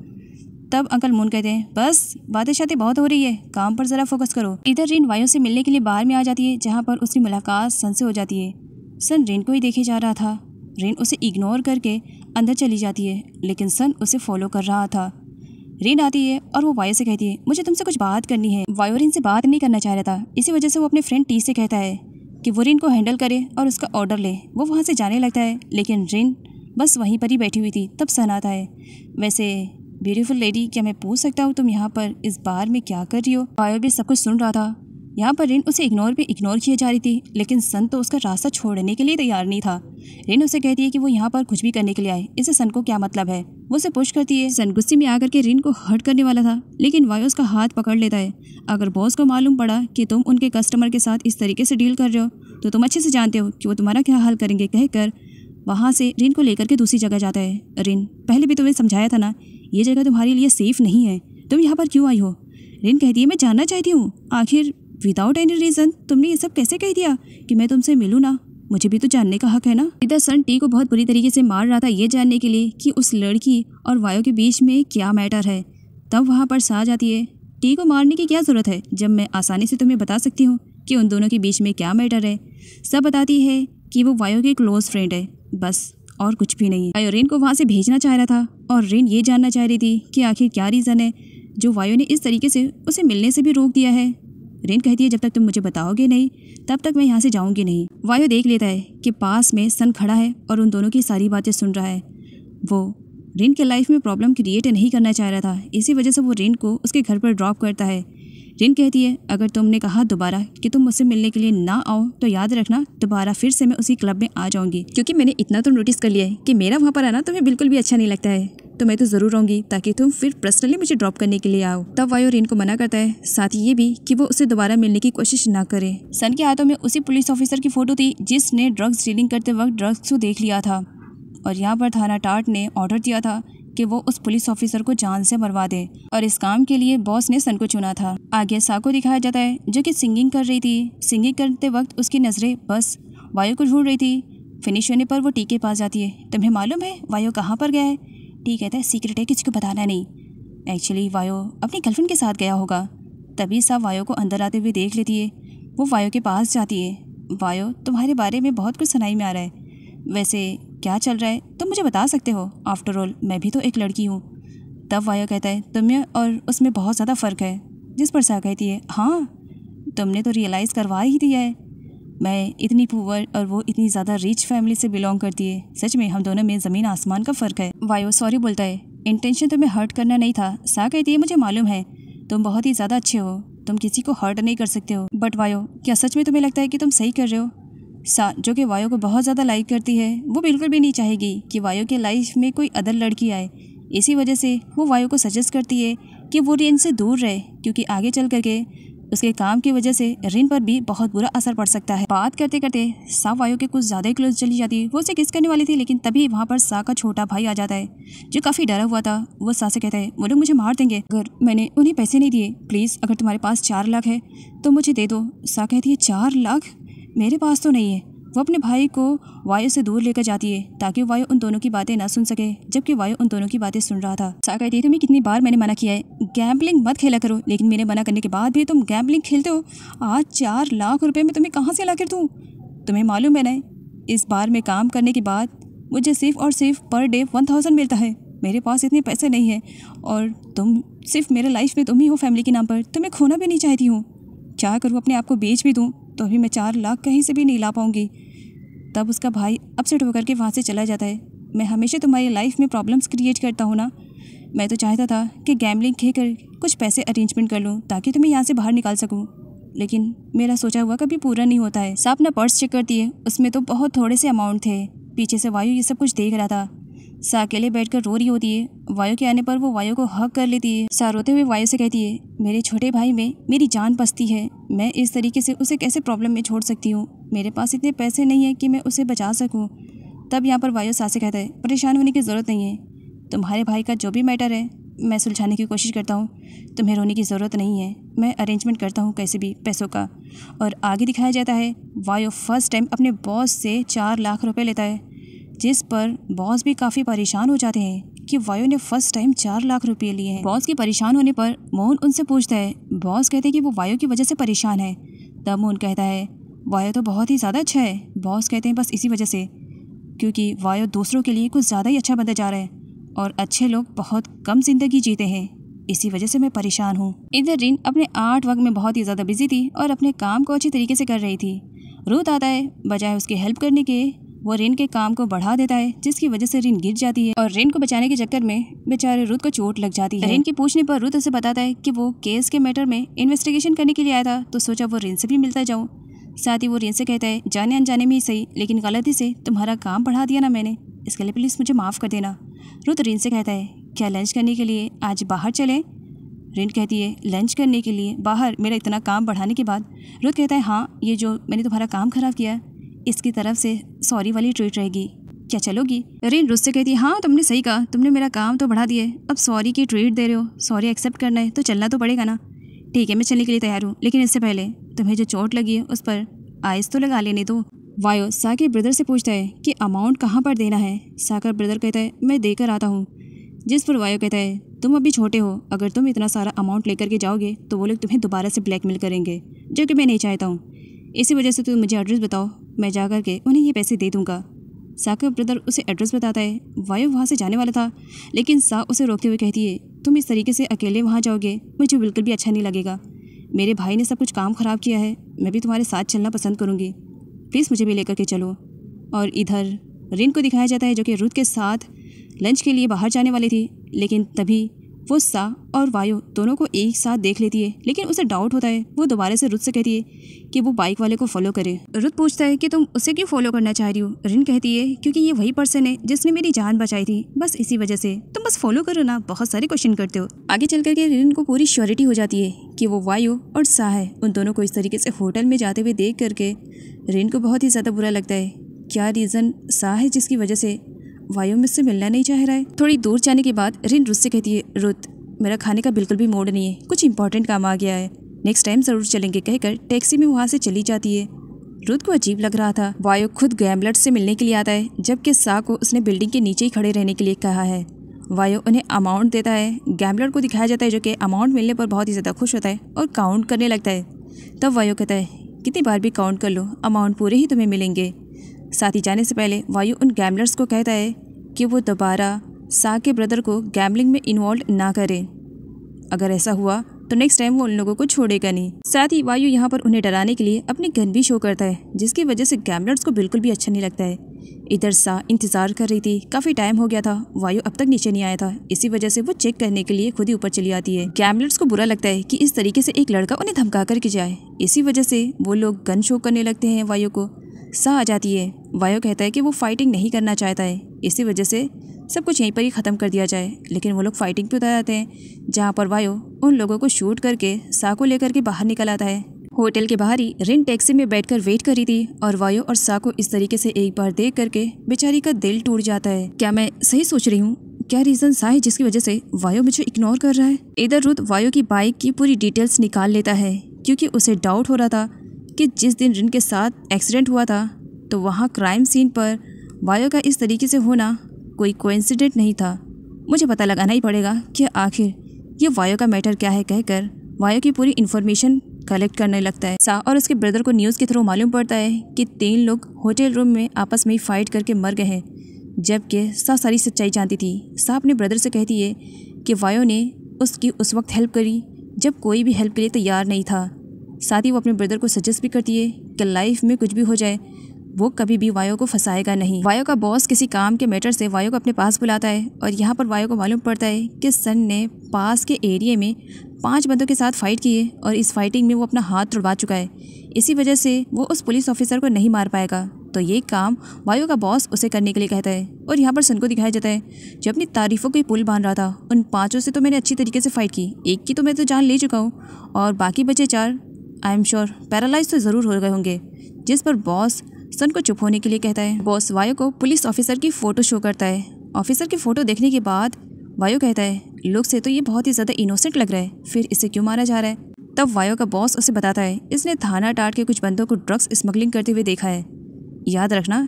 Speaker 2: तब अंकल मून कहते हैं, बस बातें शातें बहुत हो रही है, काम पर ज़रा फोकस करो। इधर रिन वायो से मिलने के लिए बाहर में आ जाती है, जहाँ पर उसकी मुलाकात सन से हो जाती है। सन रिन को ही देखे जा रहा था। रिन उसे इग्नोर करके अंदर चली जाती है, लेकिन सन उसे फॉलो कर रहा था। रिन आती है और वो वायो से कहती है, मुझे तुमसे कुछ बात करनी है। वायो रिन से बात नहीं करना चाह रहा था, इसी वजह से वो अपने फ्रेंड टी से कहता है कि वो रिन को हैंडल करे और उसका ऑर्डर ले। वो वहाँ से जाने लगता है, लेकिन रिन बस वहीं पर ही बैठी हुई थी। तब सन आता है, वैसे ब्यूटीफुल लेडी, क्या मैं पूछ सकता हूँ तुम यहाँ पर इस बार में क्या कर रही हो? वायो भी सब कुछ सुन रहा था। यहाँ पर रिन उसे इग्नोर किए जा रही थी, लेकिन सन तो उसका रास्ता छोड़ने के लिए तैयार नहीं था। रिन उसे कहती है कि वो यहाँ पर कुछ भी करने के लिए आए, इससे सन को क्या मतलब है? वो उसे पुश करती है। सन गुस्से में आकर के रिन को हर्ट करने वाला था, लेकिन वायो उसका हाथ पकड़ लेता है। अगर बॉस को मालूम पड़ा कि तुम उनके कस्टमर के साथ इस तरीके से डील कर रहे हो तो तुम अच्छे से जानते हो कि वो तुम्हारा क्या हाल करेंगे, कहकर वहाँ से रिन को लेकर के दूसरी जगह जाता है। रिन, पहले भी तुम्हें समझाया था ना, ये जगह तुम्हारे लिए सेफ नहीं है, तुम यहाँ पर क्यों आई हो? रिन कहती है, मैं जानना चाहती हूँ, आखिर विदाउट एनी रीज़न तुमने ये सब कैसे कह दिया कि मैं तुमसे मिलूँ ना? मुझे भी तो जानने का हक है ना। इधर सन टी को बहुत बुरी तरीके से मार रहा था ये जानने के लिए कि उस लड़की और वायो के बीच में क्या मैटर है। तब वहाँ पर सा जाती है, टी को मारने की क्या ज़रूरत है जब मैं आसानी से तुम्हें बता सकती हूँ कि उन दोनों के बीच में क्या मैटर है। सब बताती है कि वो वायो की क्लोज फ्रेंड है, बस और कुछ भी नहीं है। वायो रिन को वहाँ से भेजना चाह रहा था और रिन ये जानना चाह रही थी कि आखिर क्या रीज़न है जो वायो ने इस तरीके से उसे मिलने से भी रोक दिया है। रिन कहती है, जब तक तुम मुझे बताओगे नहीं तब तक मैं यहाँ से जाऊँगी नहीं। वायो देख लेता है कि पास में सन खड़ा है और उन दोनों की सारी बातें सुन रहा है। वो रिन के लाइफ में प्रॉब्लम क्रिएट नहीं करना चाह रहा था, इसी वजह से वो रिन को उसके घर पर ड्रॉप करता है। रिन कहती है, अगर तुमने कहा दोबारा कि तुम मुझसे मिलने के लिए ना आओ तो याद रखना दोबारा फिर से मैं उसी क्लब में आ जाऊंगी, क्योंकि मैंने इतना तो नोटिस कर लिया है कि मेरा वहाँ पर आना तुम्हें बिल्कुल भी अच्छा नहीं लगता है, तो मैं तो ज़रूर आऊँगी ताकि तुम फिर पर्सनली मुझे ड्रॉप करने के लिए आओ। तब वायो रिन को मना करता है, साथ ही ये भी कि वो उसे दोबारा मिलने की कोशिश ना करे। सन के हाथों में उसी पुलिस ऑफिसर की फ़ोटो थी जिसने ड्रग्स डीलिंग करते वक्त ड्रग्स को देख लिया था, और यहाँ पर थाना टाट ने ऑर्डर दिया था कि वो उस पुलिस ऑफिसर को जान से मरवा दे, और इस काम के लिए बॉस ने सन को चुना था। आगे साको दिखाया जाता है जो कि सिंगिंग कर रही थी। सिंगिंग करते वक्त उसकी नज़रें बस वायो को ढूंढ रही थी। फिनिश होने पर वो टी के पास जाती है। तुम्हें मालूम है वायो कहाँ पर गया है? टी कहता है, सीक्रेट है, किसी को बताना नहीं। एक्चुअली वायो अपनी गर्लफ्रेंड के साथ गया होगा। तभी सा वायो को अंदर आते हुए देख लेती है। वो वायो के पास जाती है। वायो, तुम्हारे बारे में बहुत कुछ सुनाई में आ रहा है। वैसे क्या चल रहा है तुम मुझे बता सकते हो, आफ्टर ऑल मैं भी तो एक लड़की हूँ। तब वायो कहता है तुम्हें और उसमें बहुत ज़्यादा फ़र्क है। जिस पर सा कहती है हाँ तुमने तो रियलाइज़ करवा ही दिया है, मैं इतनी पुअर और वो इतनी ज़्यादा रिच फैमिली से बिलोंग करती है। सच में हम दोनों में ज़मीन आसमान का फ़र्क है। वायो सॉरी बोलता है, इंटेंशन तुम्हें हर्ट करना नहीं था। सा कहती है मुझे मालूम है तुम बहुत ही ज़्यादा अच्छे हो, तुम किसी को हर्ट नहीं कर सकते हो। बट वायो क्या सच में तुम्हें लगता है कि तुम सही कर रहे हो? सा जो कि वायो को बहुत ज़्यादा लाइक करती है, वो बिल्कुल भी नहीं चाहेगी कि वायो के लाइफ में कोई अदर लड़की आए। इसी वजह से वो वायो को सजेस्ट करती है कि वो रिन से दूर रहे, क्योंकि आगे चल करके उसके काम की वजह से रिन पर भी बहुत बुरा असर पड़ सकता है। बात करते करते सा वायो के कुछ ज़्यादा ही क्लोज चली जाती है। वो उसे किस करने वाली थी, लेकिन तभी वहाँ पर सा का छोटा भाई आ जाता है जो काफ़ी डरा हुआ था। वो सा से कहता है वो लोग मुझे मार देंगे अगर मैंने उन्हें पैसे नहीं दिए। प्लीज़ अगर तुम्हारे पास 4 लाख है तो मुझे दे दो। सा कहती है 4 लाख मेरे पास तो नहीं है। वो अपने भाई को वायो से दूर लेकर जाती है ताकि वायो उन दोनों की बातें ना सुन सके, जबकि वायो उन दोनों की बातें सुन रहा था। सा कहती है तुम्हें कितनी बार मैंने मना किया है गैम्बलिंग मत खेला करो, लेकिन मेरे मना करने के बाद भी तुम गैम्बलिंग खेलते हो। आज 4 लाख रुपए में तुम्हें कहाँ से ला कर दूँ? तुम्हें मालूम है ना, इस बार में काम करने के बाद मुझे सिर्फ और सिर्फ पर डे 1000 मिलता है। मेरे पास इतने पैसे नहीं है और तुम सिर्फ मेरे लाइफ में तुम ही हो फैमिली के नाम पर। तुम्हें खोना भी नहीं चाहती हूँ। क्या करूँ, अपने आप को बेच भी दूँ तो भी मैं 4 लाख कहीं से भी नहीं ला पाऊँगी। तब उसका भाई अपसेट होकर के वहाँ से चला जाता है। मैं हमेशा तुम्हारी लाइफ में प्रॉब्लम्स क्रिएट करता हूँ ना। मैं तो चाहता था कि गैम्बलिंग खेल कर कुछ पैसे अरेंजमेंट कर लूँ ताकि तुम्हें यहाँ से बाहर निकाल सकूँ, लेकिन मेरा सोचा हुआ कभी पूरा नहीं होता है। सा अपना पर्स चेक करती है, उसमें तो बहुत थोड़े से अमाउंट थे। पीछे से वायु ये सब कुछ देख रहा था। सा अकेले बैठकर रो रही होती है। वायु के आने पर वो वायु को हक कर लेती है। सा रोते हुए वायु से कहती है मेरे छोटे भाई में मेरी जान बसती है, मैं इस तरीके से उसे कैसे प्रॉब्लम में छोड़ सकती हूँ। मेरे पास इतने पैसे नहीं है कि मैं उसे बचा सकूँ। तब यहाँ पर वायु सा से कहता है परेशान होने की ज़रूरत नहीं है, तुम्हारे भाई का जो भी मैटर है मैं सुलझाने की कोशिश करता हूँ। तुम्हें रोने की ज़रूरत नहीं है, मैं अरेंजमेंट करता हूँ कैसे भी पैसों का। और आगे दिखाया जाता है वायु फर्स्ट टाइम अपने बॉस से 4 लाख रुपए लेता है, जिस पर बॉस भी काफ़ी परेशान हो जाते हैं कि वायु ने फर्स्ट टाइम 4 लाख रुपये लिए हैं। बॉस के परेशान होने पर मोहन उनसे पूछता है, बॉस कहते हैं कि वो वायु की वजह से परेशान है। तब मोहन कहता है वायु तो बहुत ही ज़्यादा अच्छा है। बॉस कहते हैं बस इसी वजह से, क्योंकि वायु दूसरों के लिए कुछ ज़्यादा ही अच्छा बनता जा रहा है और अच्छे लोग बहुत कम जिंदगी जीते हैं, इसी वजह से मैं परेशान हूँ। इधर रिन अपने आर्ट वर्क में बहुत ही ज़्यादा बिजी थी और अपने काम को अच्छी तरीके से कर रही थी। रूथ आता है, बजाय उसकी हेल्प करने के वो रिन के काम को बढ़ा देता है, जिसकी वजह से रिन गिर जाती है और रिन को बचाने के चक्कर में बेचारे रूथ को चोट लग जाती है। रिन के पूछने पर रूथ उसे बताता है कि वो केस के मैटर में इन्वेस्टिगेशन करने के लिए आया था, तो सोचा वो रिन से भी मिलता जाऊँ। साथ ही वो रिन से कहता है जाने अनजाने में ही सही, लेकिन गलती से तुम्हारा काम बढ़ा दिया ना मैंने, इसके लिए प्लीज़ मुझे माफ़ कर देना। रूथ रिन से कहता है क्या लंच करने के लिए आज बाहर चलें? रिन कहती है लंच करने के लिए बाहर, मेरा इतना काम बढ़ाने के बाद? रूथ कहता है हाँ, ये जो मैंने तुम्हारा काम ख़राब किया इसकी तरफ से सॉरी वाली ट्रीट रहेगी, क्या चलोगी? रिन रूथ से कहती है हाँ तुमने सही कहा, तुमने मेरा काम तो बढ़ा दिया, अब सॉरी की ट्रीट दे रहे हो, सॉरी एक्सेप्ट करना है तो चलना तो पड़ेगा ना। ठीक है मैं चलने के लिए तैयार हूँ, लेकिन इससे पहले तुम्हें जो चोट लगी है उस पर आइस तो लगा लेने दो। वायो सा के ब्रदर से पूछता है कि अमाउंट कहाँ पर देना है। सा का ब्रदर कहता है मैं देकर आता हूँ, जिस पर वायो कहता है तुम अभी छोटे हो, अगर तुम इतना सारा अमाउंट लेकर के जाओगे तो वो लोग तुम्हें दोबारा से ब्लैकमेल करेंगे, जो कि मैं नहीं चाहता हूँ। इसी वजह से तुम मुझे एड्रेस बताओ, मैं जा कर के उन्हें ये पैसे दे दूँगा। सा का ब्रदर उसे एड्रेस बताता है। वायो वहाँ से जाने वाला था, लेकिन सा उसे रोकते हुए कहती है तुम इस तरीके से अकेले वहाँ जाओगे मुझे बिल्कुल भी अच्छा नहीं लगेगा। मेरे भाई ने सब कुछ काम ख़राब किया है, मैं भी तुम्हारे साथ चलना पसंद करूँगी, प्लीज़ मुझे भी लेकर के चलो। और इधर रिन को दिखाया जाता है जो कि रूथ के साथ लंच के लिए बाहर जाने वाली थी, लेकिन तभी वो सा और वायु दोनों को एक साथ देख लेती है, लेकिन उसे डाउट होता है। वो दोबारा से रूथ से कहती है कि वो बाइक वाले को फॉलो करे। रूथ पूछता है कि तुम उसे क्यों फॉलो करना चाह रही हो? रिन कहती है क्योंकि ये वही पर्सन है जिसने मेरी जान बचाई थी, बस इसी वजह से तुम बस फॉलो करो ना, बहुत सारे क्वेश्चन करते हो। आगे चल करके रिन को पूरी श्योरिटी हो जाती है कि वो वायु और सा है। उन दोनों को इस तरीके से होटल में जाते हुए देख करके रिन को बहुत ही ज़्यादा बुरा लगता है। क्या रीज़न सा है जिसकी वजह से वायु मुझसे मिलना नहीं चाह रहा है? थोड़ी दूर जाने के बाद रिन रूथ से कहती है रुथ मेरा खाने का बिल्कुल भी मूड नहीं है, कुछ इंपॉर्टेंट काम आ गया है, नेक्स्ट टाइम ज़रूर चलेंगे कहकर टैक्सी में वहाँ से चली जाती है। रुथ को अजीब लग रहा था। वायु खुद गैम्बलर से मिलने के लिए आता है, जबकि सा को उसने बिल्डिंग के नीचे ही खड़े रहने के लिए कहा है। वायु उन्हें अमाउंट देता है। गैम्बलर को दिखाया जाता है जो कि अमाउंट मिलने पर बहुत ही ज़्यादा खुश होता है और काउंट करने लगता है। तब वायु कहता है कितनी बार भी काउंट कर लो, अमाउंट पूरे ही तुम्हें मिलेंगे। साथ ही जाने से पहले वायु उन गैमलर्स को कहता है कि वो दोबारा सा के ब्रदर को गैम्बलिंग में इन्वॉल्व ना करें। अगर ऐसा हुआ तो नेक्स्ट टाइम वो उन लोगों को छोड़ेगा नहीं। साथ ही वायु यहाँ पर उन्हें डराने के लिए अपनी गन भी शो करता है, जिसकी वजह से गैमलर्स को बिल्कुल भी अच्छा नहीं लगता है। इधर सा इंतजार कर रही थी, काफ़ी टाइम हो गया था, वायु अब तक नीचे नहीं आया था। इसी वजह से वो चेक करने के लिए खुद ही ऊपर चली आती है। गैमलर्स को बुरा लगता है कि इस तरीके से एक लड़का उन्हें धमका करके जाए। इसी वजह से वो लोग गन शो करने लगते हैं वायु को। सा आ जाती है। वायु कहता है कि वो फाइटिंग नहीं करना चाहता है, इसी वजह से सब कुछ यहीं पर ही ख़त्म कर दिया जाए। लेकिन वो लोग फाइटिंग पे उतर जाते हैं, जहाँ पर वायु उन लोगों को शूट करके सा को लेकर के बाहर निकल आता है। होटल के बाहर ही रिन टैक्सी में बैठकर वेट कर रही थी और वायु और सा को इस तरीके से एक बार देख करके बेचारी का दिल टूट जाता है। क्या मैं सही सोच रही हूँ? क्या रीज़न सा है जिसकी वजह से वायु मुझे इग्नोर कर रहा है? इधर रुद वायु की बाइक की पूरी डिटेल्स निकाल लेता है, क्योंकि उसे डाउट हो रहा था कि जिस दिन रिन के साथ एक्सीडेंट हुआ था तो वहाँ क्राइम सीन पर वायु का इस तरीके से होना कोई कोइंसिडेंट नहीं था। मुझे पता लगाना ही पड़ेगा कि आखिर ये वायु का मैटर क्या है, कहकर वायु की पूरी इन्फॉर्मेशन कलेक्ट करने लगता है। सा और उसके ब्रदर को न्यूज़ के थ्रू मालूम पड़ता है कि 3 लोग होटल रूम में आपस में ही फाइट करके मर गए हैं, जबकि सा सारी सच्चाई जानती थी। सा अपने ब्रदर से कहती है कि वायु ने उसकी उस वक्त हेल्प करी जब कोई भी हेल्प के लिए तैयार नहीं था। साथ ही वो अपने ब्रदर को सजेस्ट भी करती है कि लाइफ में कुछ भी हो जाए वो कभी भी वायु को फंसाएगा नहीं। वायु का बॉस किसी काम के मैटर से वायु को अपने पास बुलाता है और यहाँ पर वायु को मालूम पड़ता है कि सन ने पास के एरिया में 5 बंदों के साथ फाइट की है और इस फाइटिंग में वो अपना हाथ तुड़वा चुका है। इसी वजह से वो उस पुलिस ऑफिसर को नहीं मार पाएगा, तो ये काम वायु का बॉस उसे करने के लिए कहता है। और यहाँ पर सन को दिखाया जाता है जो अपनी तारीफों की पुल बांध रहा था। उन 5 से तो मैंने अच्छी तरीके से फाइट की, एक की तो मैं तो जान ले चुका हूँ और बाकी बचे 4 आई एम श्योर पैरालाइज तो ज़रूर हो गए होंगे। जिस पर बॉस सन को चुप होने के लिए कहता है। बॉस वायु को पुलिस ऑफिसर की फ़ोटो शो करता है। ऑफिसर की फ़ोटो देखने के बाद वायु कहता है लुक से तो ये बहुत ही ज़्यादा इनोसेंट लग रहा है, फिर इसे क्यों मारा जा रहा है? तब वायु का बॉस उसे बताता है इसने थाना टाट के कुछ बंदों को ड्रग्स स्मगलिंग करते हुए देखा है। याद रखना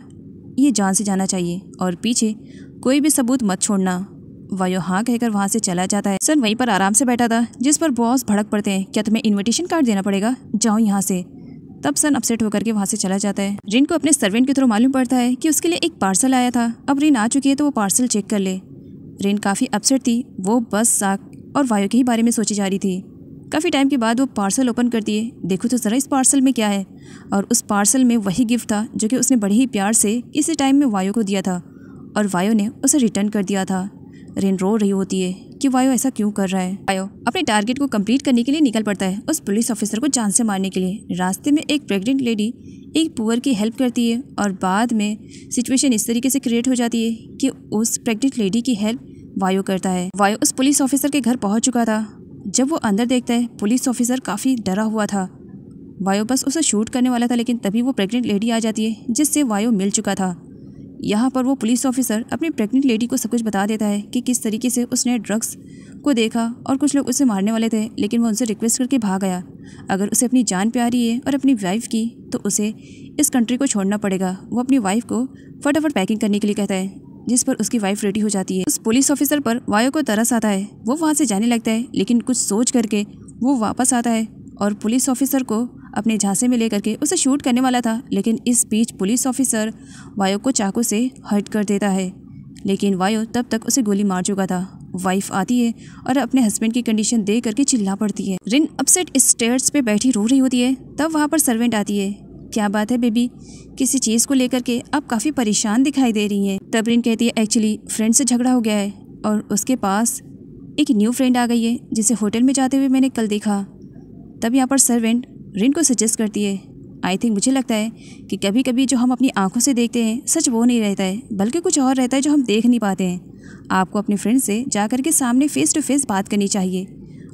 Speaker 2: ये जान से जाना चाहिए और पीछे कोई भी सबूत मत छोड़ना। वायु हाँ कहकर वहाँ से चला जाता है। सन वहीं पर आराम से बैठा था, जिस पर बॉस भड़क पड़ते हैं, क्या तुम्हें इन्विटेशन कार्ड देना पड़ेगा, जाओ यहाँ से। तब सन अपसेट होकर के वहाँ से चला जाता है। रिन को अपने सर्वेंट के थ्रू मालूम पड़ता है कि उसके लिए एक पार्सल आया था, अब रिन आ चुकी है तो वो पार्सल चेक कर ले। रिन काफ़ी अपसेट थी, वो बस साक और वायु के ही बारे में सोची जा रही थी। काफ़ी टाइम के बाद वो पार्सल ओपन करती है। देखो तो ज़रा इस पार्सल में क्या है, और उस पार्सल में वही गिफ्ट था जो कि उसने बड़े ही प्यार से इसी टाइम में वायु को दिया था और वायु ने उसे रिटर्न कर दिया था। रिन रो रही होती है कि वायु ऐसा क्यों कर रहा है। वायु अपने टारगेट को कंप्लीट करने के लिए निकल पड़ता है, उस पुलिस ऑफिसर को जान से मारने के लिए। रास्ते में एक प्रेग्नेंट लेडी एक पुअर की हेल्प करती है और बाद में सिचुएशन इस तरीके से क्रिएट हो जाती है कि उस प्रेग्नेंट लेडी की हेल्प वायु करता है। वायु उस पुलिस ऑफिसर के घर पहुंच चुका था। जब वो अंदर देखता है पुलिस ऑफिसर काफ़ी डरा हुआ था। वायु बस उसे शूट करने वाला था, लेकिन तभी वो प्रेग्नेंट लेडी आ जाती है जिससे वायु मिल चुका था। यहाँ पर वो पुलिस ऑफिसर अपनी प्रेग्नेंट लेडी को सब कुछ बता देता है कि किस तरीके से उसने ड्रग्स को देखा और कुछ लोग उसे मारने वाले थे, लेकिन वो उनसे रिक्वेस्ट करके भाग गया। अगर उसे अपनी जान प्यारी है और अपनी वाइफ की, तो उसे इस कंट्री को छोड़ना पड़ेगा। वो अपनी वाइफ को फटाफट पैकिंग करने के लिए कहता है, जिस पर उसकी वाइफ रेडी हो जाती है। उस पुलिस ऑफिसर पर वायु को तरस आता है। वो वहाँ से जाने लगता है, लेकिन कुछ सोच करके वो वापस आता है और पुलिस ऑफिसर को अपने झांसे में लेकर के उसे शूट करने वाला था, लेकिन इस बीच पुलिस ऑफिसर वायु को चाकू से हर्ट कर देता है। लेकिन वायु तब तक उसे गोली मार चुका था। वाइफ आती है और अपने हस्बैंड की कंडीशन देख करके चिल्ला पड़ती है। रिन अपसेट स्टेयर्स पे बैठी रो रही होती है। तब वहाँ पर सर्वेंट आती है। क्या बात है बेबी, किसी चीज़ को लेकर के आप काफ़ी परेशान दिखाई दे रही हैं। तब रिन कहती है एक्चुअली फ्रेंड से झगड़ा हो गया है और उसके पास एक न्यू फ्रेंड आ गई है जिसे होटल में जाते हुए मैंने कल देखा। तब यहाँ पर सर्वेंट रिन को सजेस्ट करती है, आई थिंक मुझे लगता है कि कभी कभी जो हम अपनी आंखों से देखते हैं सच वो नहीं रहता है, बल्कि कुछ और रहता है जो हम देख नहीं पाते हैं। आपको अपने फ्रेंड से जाकर के सामने फेस टू फेस बात करनी चाहिए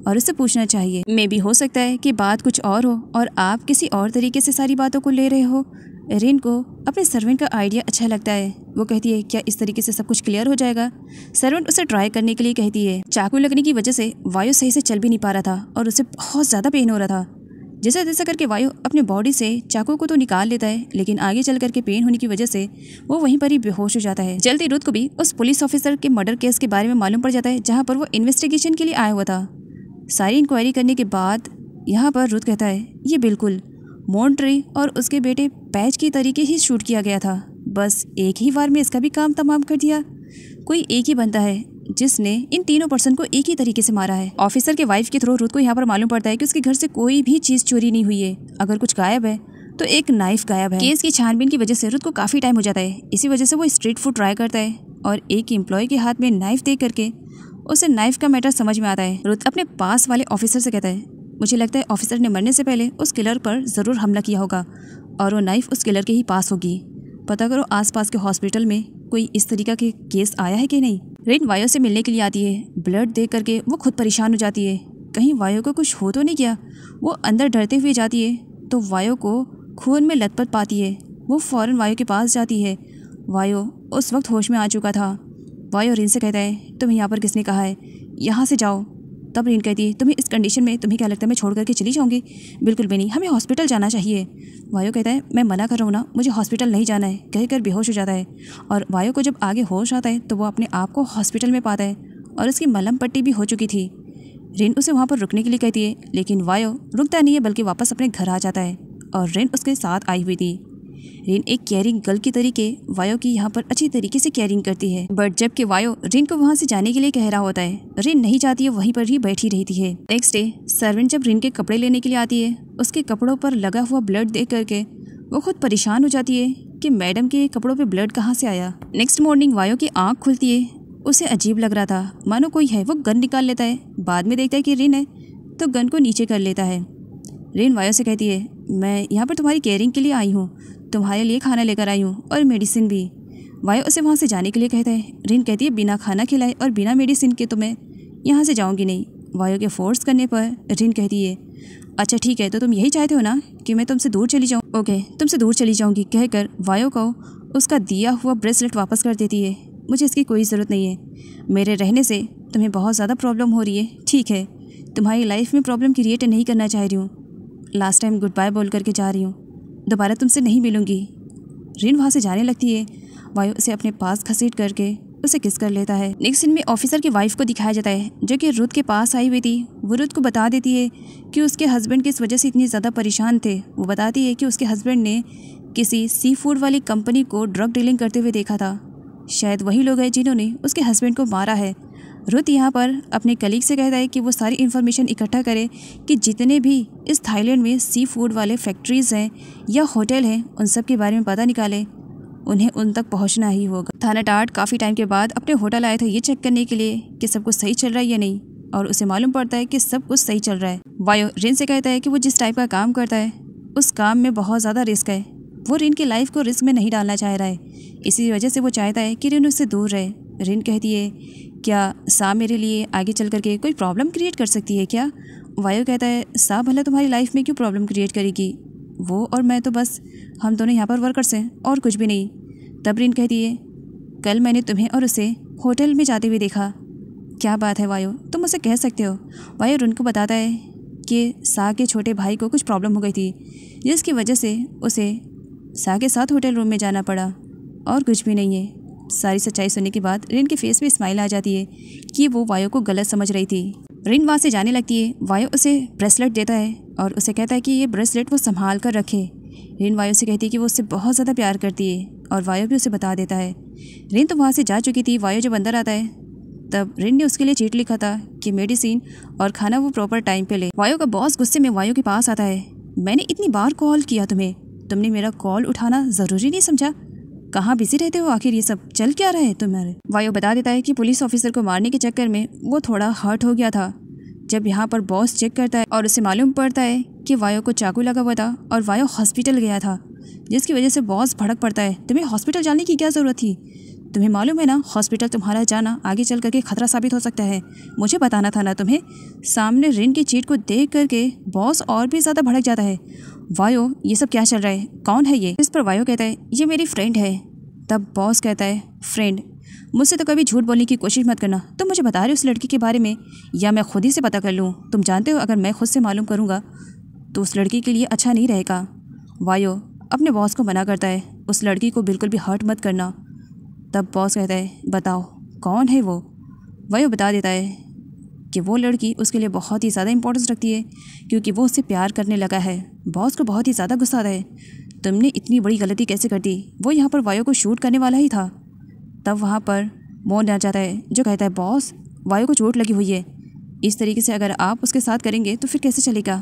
Speaker 2: और उससे पूछना चाहिए। मे भी हो सकता है कि बात कुछ और हो और आप किसी और तरीके से सारी बातों को ले रहे हो। रिन को अपने सर्वेंट का आइडिया अच्छा लगता है। वो कहती है क्या इस तरीके से सब कुछ क्लियर हो जाएगा। सर्वेंट उसे ट्राई करने के लिए कहती है। चाकू लगने की वजह से वायु सही से चल भी नहीं पा रहा था और उसे बहुत ज़्यादा पेन हो रहा था। जैसा तैसा करके वायु अपने बॉडी से चाकू को तो निकाल लेता है, लेकिन आगे चल करके पेन होने की वजह से वो वहीं पर ही बेहोश हो जाता है। जल्दी रुद को भी उस पुलिस ऑफिसर के मर्डर केस के बारे में मालूम पड़ जाता है जहाँ पर वो इन्वेस्टिगेशन के लिए आया हुआ था। सारी इंक्वायरी करने के बाद यहाँ पर रुद कहता है ये बिल्कुल मॉन्ट्री और उसके बेटे पैच की तरीके ही शूट किया गया था। बस एक ही बार में इसका भी काम तमाम कर दिया। कोई एक ही बनता है जिसने इन तीनों पर्सन को एक ही तरीके से मारा है। ऑफिसर के वाइफ के थ्रू रुत को यहाँ पर मालूम पड़ता है कि उसके घर से कोई भी चीज़ चोरी नहीं हुई है। अगर कुछ गायब है तो एक नाइफ गायब है। केस की छानबीन की वजह से रुत को काफ़ी टाइम हो जाता है। इसी वजह से वो स्ट्रीट फूड ट्राई करता है और एक एम्प्लॉय के हाथ में नाइफ देख करके उसे नाइफ का मैटर समझ में आता है। रुत अपने पास वाले ऑफिसर से कहता है, मुझे लगता है ऑफिसर ने मरने से पहले उस किलर पर ज़रूर हमला किया होगा और वो नाइफ उस किलर के ही पास होगी। पता करो आसपास के हॉस्पिटल में कोई इस तरीका के केस आया है कि नहीं। रिन वायो से मिलने के लिए आती है। ब्लड देख करके वो खुद परेशान हो जाती है, कहीं वायो को कुछ हो तो नहीं किया। वो अंदर डरते हुए जाती है तो वायो को खून में लथपथ पाती है। वो फ़ौरन वायो के पास जाती है। वायो उस वक्त होश में आ चुका था। वायो रिन से कहता है, तुम्हें यहाँ पर किसने कहा है, यहाँ से जाओ। तब रिन कहती है, तुम्हें इस कंडीशन में तुम्हें क्या लगता है मैं छोड़ करके चली जाऊँगी? बिल्कुल भी नहीं, हमें हॉस्पिटल जाना चाहिए। वायो कहता है, मैं मना कर रहा हूँ ना, मुझे हॉस्पिटल नहीं जाना है। कहकर बेहोश हो जाता है और वायो को जब आगे होश आता है तो वो अपने आप को हॉस्पिटल में पाता है और उसकी मलहम पट्टी भी हो चुकी थी। रिन उसे वहाँ पर रुकने के लिए कहती है, लेकिन वायो रुकता नहीं है बल्कि वापस अपने घर आ जाता है और रिन उसके साथ आई हुई थी। रिन एक केयरिंग गर्ल की तरीके वायो की यहाँ पर अच्छी तरीके से केयरिंग करती है। बट जबकि वायो रिन को वहाँ से जाने के लिए कह रहा होता है, रिन नहीं चाहती है, वहीं पर ही बैठी रहती है। नेक्स्ट डे सर्वेंट जब रिन के कपड़े लेने के लिए आती है, उसके कपड़ों पर लगा हुआ ब्लड देख करके वो खुद परेशान हो जाती है कि मैडम के कपड़ों पे ब्लड कहाँ से आया। नेक्स्ट मॉर्निंग वायो की आँख खुलती है। उसे अजीब लग रहा था, मानो कोई है। वो गन निकाल लेता है, बाद में देखता है कि रिन है तो गन को नीचे कर लेता है। रिन वायो से कहती है, मैं यहाँ पर तुम्हारी केयरिंग के लिए आई हूँ, तुम्हारे लिए खाना लेकर आई हूँ और मेडिसिन भी। वायो उसे वहाँ से जाने के लिए कहता है। रिन कहती है, बिना खाना खिलाए और बिना मेडिसिन के तो मैं यहाँ से जाऊँगी नहीं। वायो के फोर्स करने पर रिन कहती है, अच्छा ठीक है, तो तुम यही चाहते हो ना कि मैं तुमसे दूर चली जाऊँ? ओके, तुमसे दूर चली जाऊँगी कहकर वायो को उसका दिया हुआ ब्रेसलेट वापस कर देती है। मुझे इसकी कोई ज़रूरत नहीं है, मेरे रहने से तुम्हें बहुत ज़्यादा प्रॉब्लम हो रही है। ठीक है, तुम्हारी लाइफ में प्रॉब्लम क्रिएट नहीं करना चाह रही हूँ। लास्ट टाइम गुड बाय बोल करके जा रही हूँ, दोबारा तुमसे नहीं मिलूँगी। रिन वहाँ से जाने लगती है। वायो उसे अपने पास घसीट करके उसे किस कर लेता है। नेक्स्ट सीन में ऑफिसर की वाइफ को दिखाया जाता है जो कि रुत के पास आई हुई थी। वो रुत को बता देती है कि उसके हस्बैंड किस वजह से इतनी ज़्यादा परेशान थे। वो बताती है कि उसके हस्बैंड ने किसी सी फूड वाली कंपनी को ड्रग डीलिंग करते हुए देखा था। शायद वही लोग हैं जिन्होंने उसके हस्बैंड को मारा है। रुत यहाँ पर अपने कलीग से कहता है कि वो सारी इन्फॉर्मेशन इकट्ठा करे कि जितने भी इस थाईलैंड में सी फूड वाले फैक्ट्रीज़ हैं या होटल हैं, उन सब के बारे में पता निकाले। उन्हें उन तक पहुंचना ही होगा। थाना टार्ट काफ़ी टाइम के बाद अपने होटल आए थे ये चेक करने के लिए कि सब कुछ सही चल रहा है या नहीं, और उसे मालूम पड़ता है कि सब कुछ सही चल रहा है। वायो रिन से कहता है कि वो जिस टाइप का काम करता है उस काम में बहुत ज़्यादा रिस्क है। वो रिन की लाइफ को रिस्क में नहीं डालना चाह रहा है, इसी वजह से वो चाहता है कि रिन उससे दूर रहे। रिन कहती है, क्या सा मेरे लिए आगे चल करके कोई प्रॉब्लम क्रिएट कर सकती है क्या? वायो कहता है, सा भला तुम्हारी लाइफ में क्यों प्रॉब्लम क्रिएट करेगी? वो और मैं तो बस हम दोनों यहाँ पर वर्कर्स हैं और कुछ भी नहीं। तब रिन कहती है, कल मैंने तुम्हें और उसे होटल में जाते हुए देखा। क्या बात है वायो, तुम उसे कह सकते हो। वायो रिन को बताता है कि सा के छोटे भाई को कुछ प्रॉब्लम हो गई थी जिसकी वजह से उसे सा के साथ होटल रूम में जाना पड़ा, और कुछ भी नहीं है। सारी सच्चाई सुनने के बाद रिन के फेस पे स्माइल आ जाती है कि वो वायो को गलत समझ रही थी। रिन वहाँ से जाने लगती है। वायो उसे ब्रेसलेट देता है और उसे कहता है कि ये ब्रेसलेट वो संभाल कर रखे। रिन वायो से कहती है कि वो उससे बहुत ज़्यादा प्यार करती है और वायो भी उसे बता देता है। रिन तो वहाँ से जा चुकी थी। वायो जब अंदर आता है तब रिन ने उसके लिए चीट लिखा था कि मेडिसिन और खाना वो प्रॉपर टाइम पे ले। वायो का बॉस गुस्से में वायो के पास आता है, मैंने इतनी बार कॉल किया तुम्हें, तुमने मेरा कॉल उठाना ज़रूरी नहीं समझा? कहाँ बिजी रहते हो आखिर? ये सब चल क्या रहा है तुम्हारे? वायो बता देता है कि पुलिस ऑफिसर को मारने के चक्कर में वो थोड़ा हर्ट हो गया था। जब यहाँ पर बॉस चेक करता है और उसे मालूम पड़ता है कि वायो को चाकू लगा हुआ था और वायो हॉस्पिटल गया था, जिसकी वजह से बॉस भड़क पड़ता है। तुम्हें हॉस्पिटल जाने की क्या ज़रूरत थी? तुम्हें मालूम है ना हॉस्पिटल तुम्हारा जाना आगे चल करके खतरा साबित हो सकता है। मुझे बताना था ना तुम्हें। सामने रिन की चीट को देख करके बॉस और भी ज़्यादा भड़क जाता है। वायो, ये सब क्या चल रहा है? कौन है ये? इस पर वायो कहता है, ये मेरी फ्रेंड है। तब बॉस कहता है, फ्रेंड? मुझसे तो कभी झूठ बोलने की कोशिश मत करना। तुम मुझे बता रहे हो उस लड़की के बारे में, या मैं खुद ही से पता कर लूँ? तुम जानते हो अगर मैं खुद से मालूम करूँगा तो उस लड़की के लिए अच्छा नहीं रहेगा। वायो अपने बॉस को मना करता है, उस लड़की को बिल्कुल भी हर्ट मत करना। तब बॉस कहता है, बताओ कौन है वो? वायो बता देता है कि वो लड़की उसके लिए बहुत ही ज़्यादा इंपॉर्टेंस रखती है क्योंकि वो उससे प्यार करने लगा है। बॉस को बहुत ही ज़्यादा गुस्सा आता है। तुमने इतनी बड़ी गलती कैसे कर दी? वो यहाँ पर वायु को शूट करने वाला ही था। तब वहाँ पर मोहन आ जाता है जो कहता है बॉस, वायु को चोट लगी हुई है, इस तरीके से अगर आप उसके साथ करेंगे तो फिर कैसे चलेगा?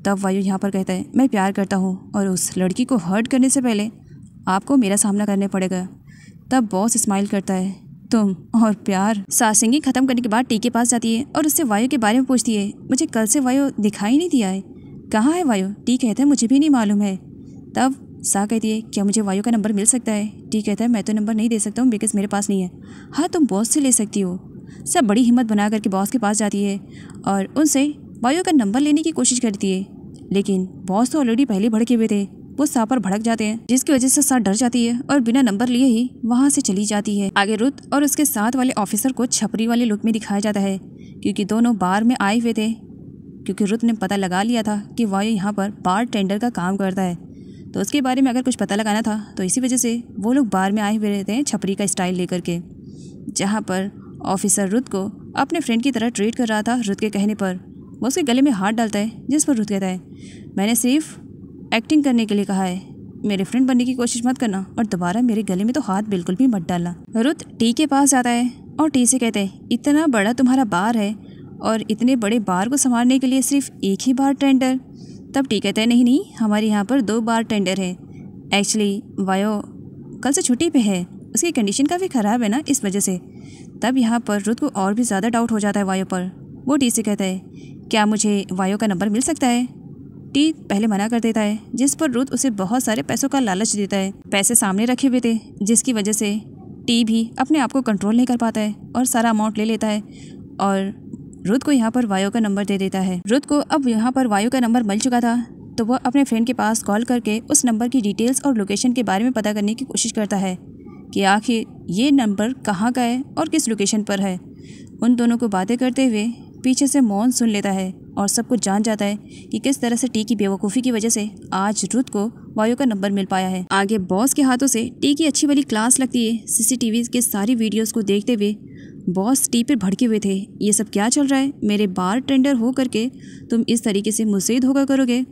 Speaker 2: तब वायु यहाँ पर कहता है मैं प्यार करता हूँ और उस लड़की को हर्ट करने से पहले आपको मेरा सामना करने पड़ेगा। तब बॉस स्माइल करता है, तुम और प्यार। सासिंगी ख़त्म करने के बाद टी के पास जाती है और उससे वायु के बारे में पूछती है, मुझे कल से वायु दिखाई नहीं दिया है, कहाँ है वायु? टी कहता है मुझे भी नहीं मालूम है। तब सा कहती है क्या मुझे वायु का नंबर मिल सकता है? टी कहता है मैं तो नंबर नहीं दे सकता हूँ बिकॉज़ मेरे पास नहीं है। हाँ तुम बॉस से ले सकती हो। सब बड़ी हिम्मत बना करके बॉस के पास जाती है और उनसे वायु का नंबर लेने की कोशिश करती है, लेकिन बॉस तो ऑलरेडी पहले भड़के हुए थे। वो सा पर भड़क जाते हैं जिसकी वजह से सा डर जाती है और बिना नंबर लिए ही वहाँ से चली जाती है। आगे रुत और उसके साथ वाले ऑफिसर को छपरी वाले लुक में दिखाया जाता है क्योंकि दोनों बार में आए हुए थे, क्योंकि रुत ने पता लगा लिया था कि वायु यहाँ पर बार टेंडर का काम करता है, तो उसके बारे में अगर कुछ पता लगाना था तो इसी वजह से वो लोग बार में आए हुए रहते हैं छपरी का स्टाइल लेकर के। जहाँ पर ऑफिसर रुत को अपने फ्रेंड की तरह ट्रीट कर रहा था। रुत के कहने पर वो उसके गले में हाथ डालता है, जिस पर रुत कहता है मैंने सिर्फ एक्टिंग करने के लिए कहा है, मेरे फ्रेंड बनने की कोशिश मत करना और दोबारा मेरे गले में तो हाथ बिल्कुल भी मत डालना। रुत टी के पास जाता है और टी से कहते हैं इतना बड़ा तुम्हारा बार है और इतने बड़े बार को संभालने के लिए सिर्फ एक ही बार टेंडर? तब टी कहता है नहीं, हमारे यहाँ पर 2 बार टेंडर है। एक्चुअली वायो कल से छुट्टी पे है, उसकी कंडीशन काफ़ी ख़राब है ना, इस वजह से। तब यहाँ पर रुत को और भी ज़्यादा डाउट हो जाता है वायो पर। वो टी से कहता है क्या मुझे वायो का नंबर मिल सकता है? टी पहले मना कर देता है, जिस पर रुत उसे बहुत सारे पैसों का लालच देता है। पैसे सामने रखे हुए थे जिसकी वजह से टी भी अपने आप को कंट्रोल नहीं कर पाता है और सारा अमाउंट ले लेता है और रुत को यहाँ पर वायु का नंबर दे देता है। रुत को अब यहाँ पर वायु का नंबर मिल चुका था, तो वह अपने फ्रेंड के पास कॉल करके उस नंबर की डिटेल्स और लोकेशन के बारे में पता करने की कोशिश करता है कि आखिर ये नंबर कहाँ का है और किस लोकेशन पर है। उन दोनों को बातें करते हुए पीछे से मोहन सुन लेता है और सब कुछ जान जाता है कि किस तरह से टी की बेवकूफ़ी की वजह से आज रुत को वायु का नंबर मिल पाया है। आगे बॉस के हाथों से टी की अच्छी वाली क्लास लगती है। सीसीटीवी के सारी वीडियोस को देखते हुए बॉस टी पर भड़के हुए थे, ये सब क्या चल रहा है? मेरे बार टेंडर हो करके तुम इस तरीके से मुझसे धोखा करोगे?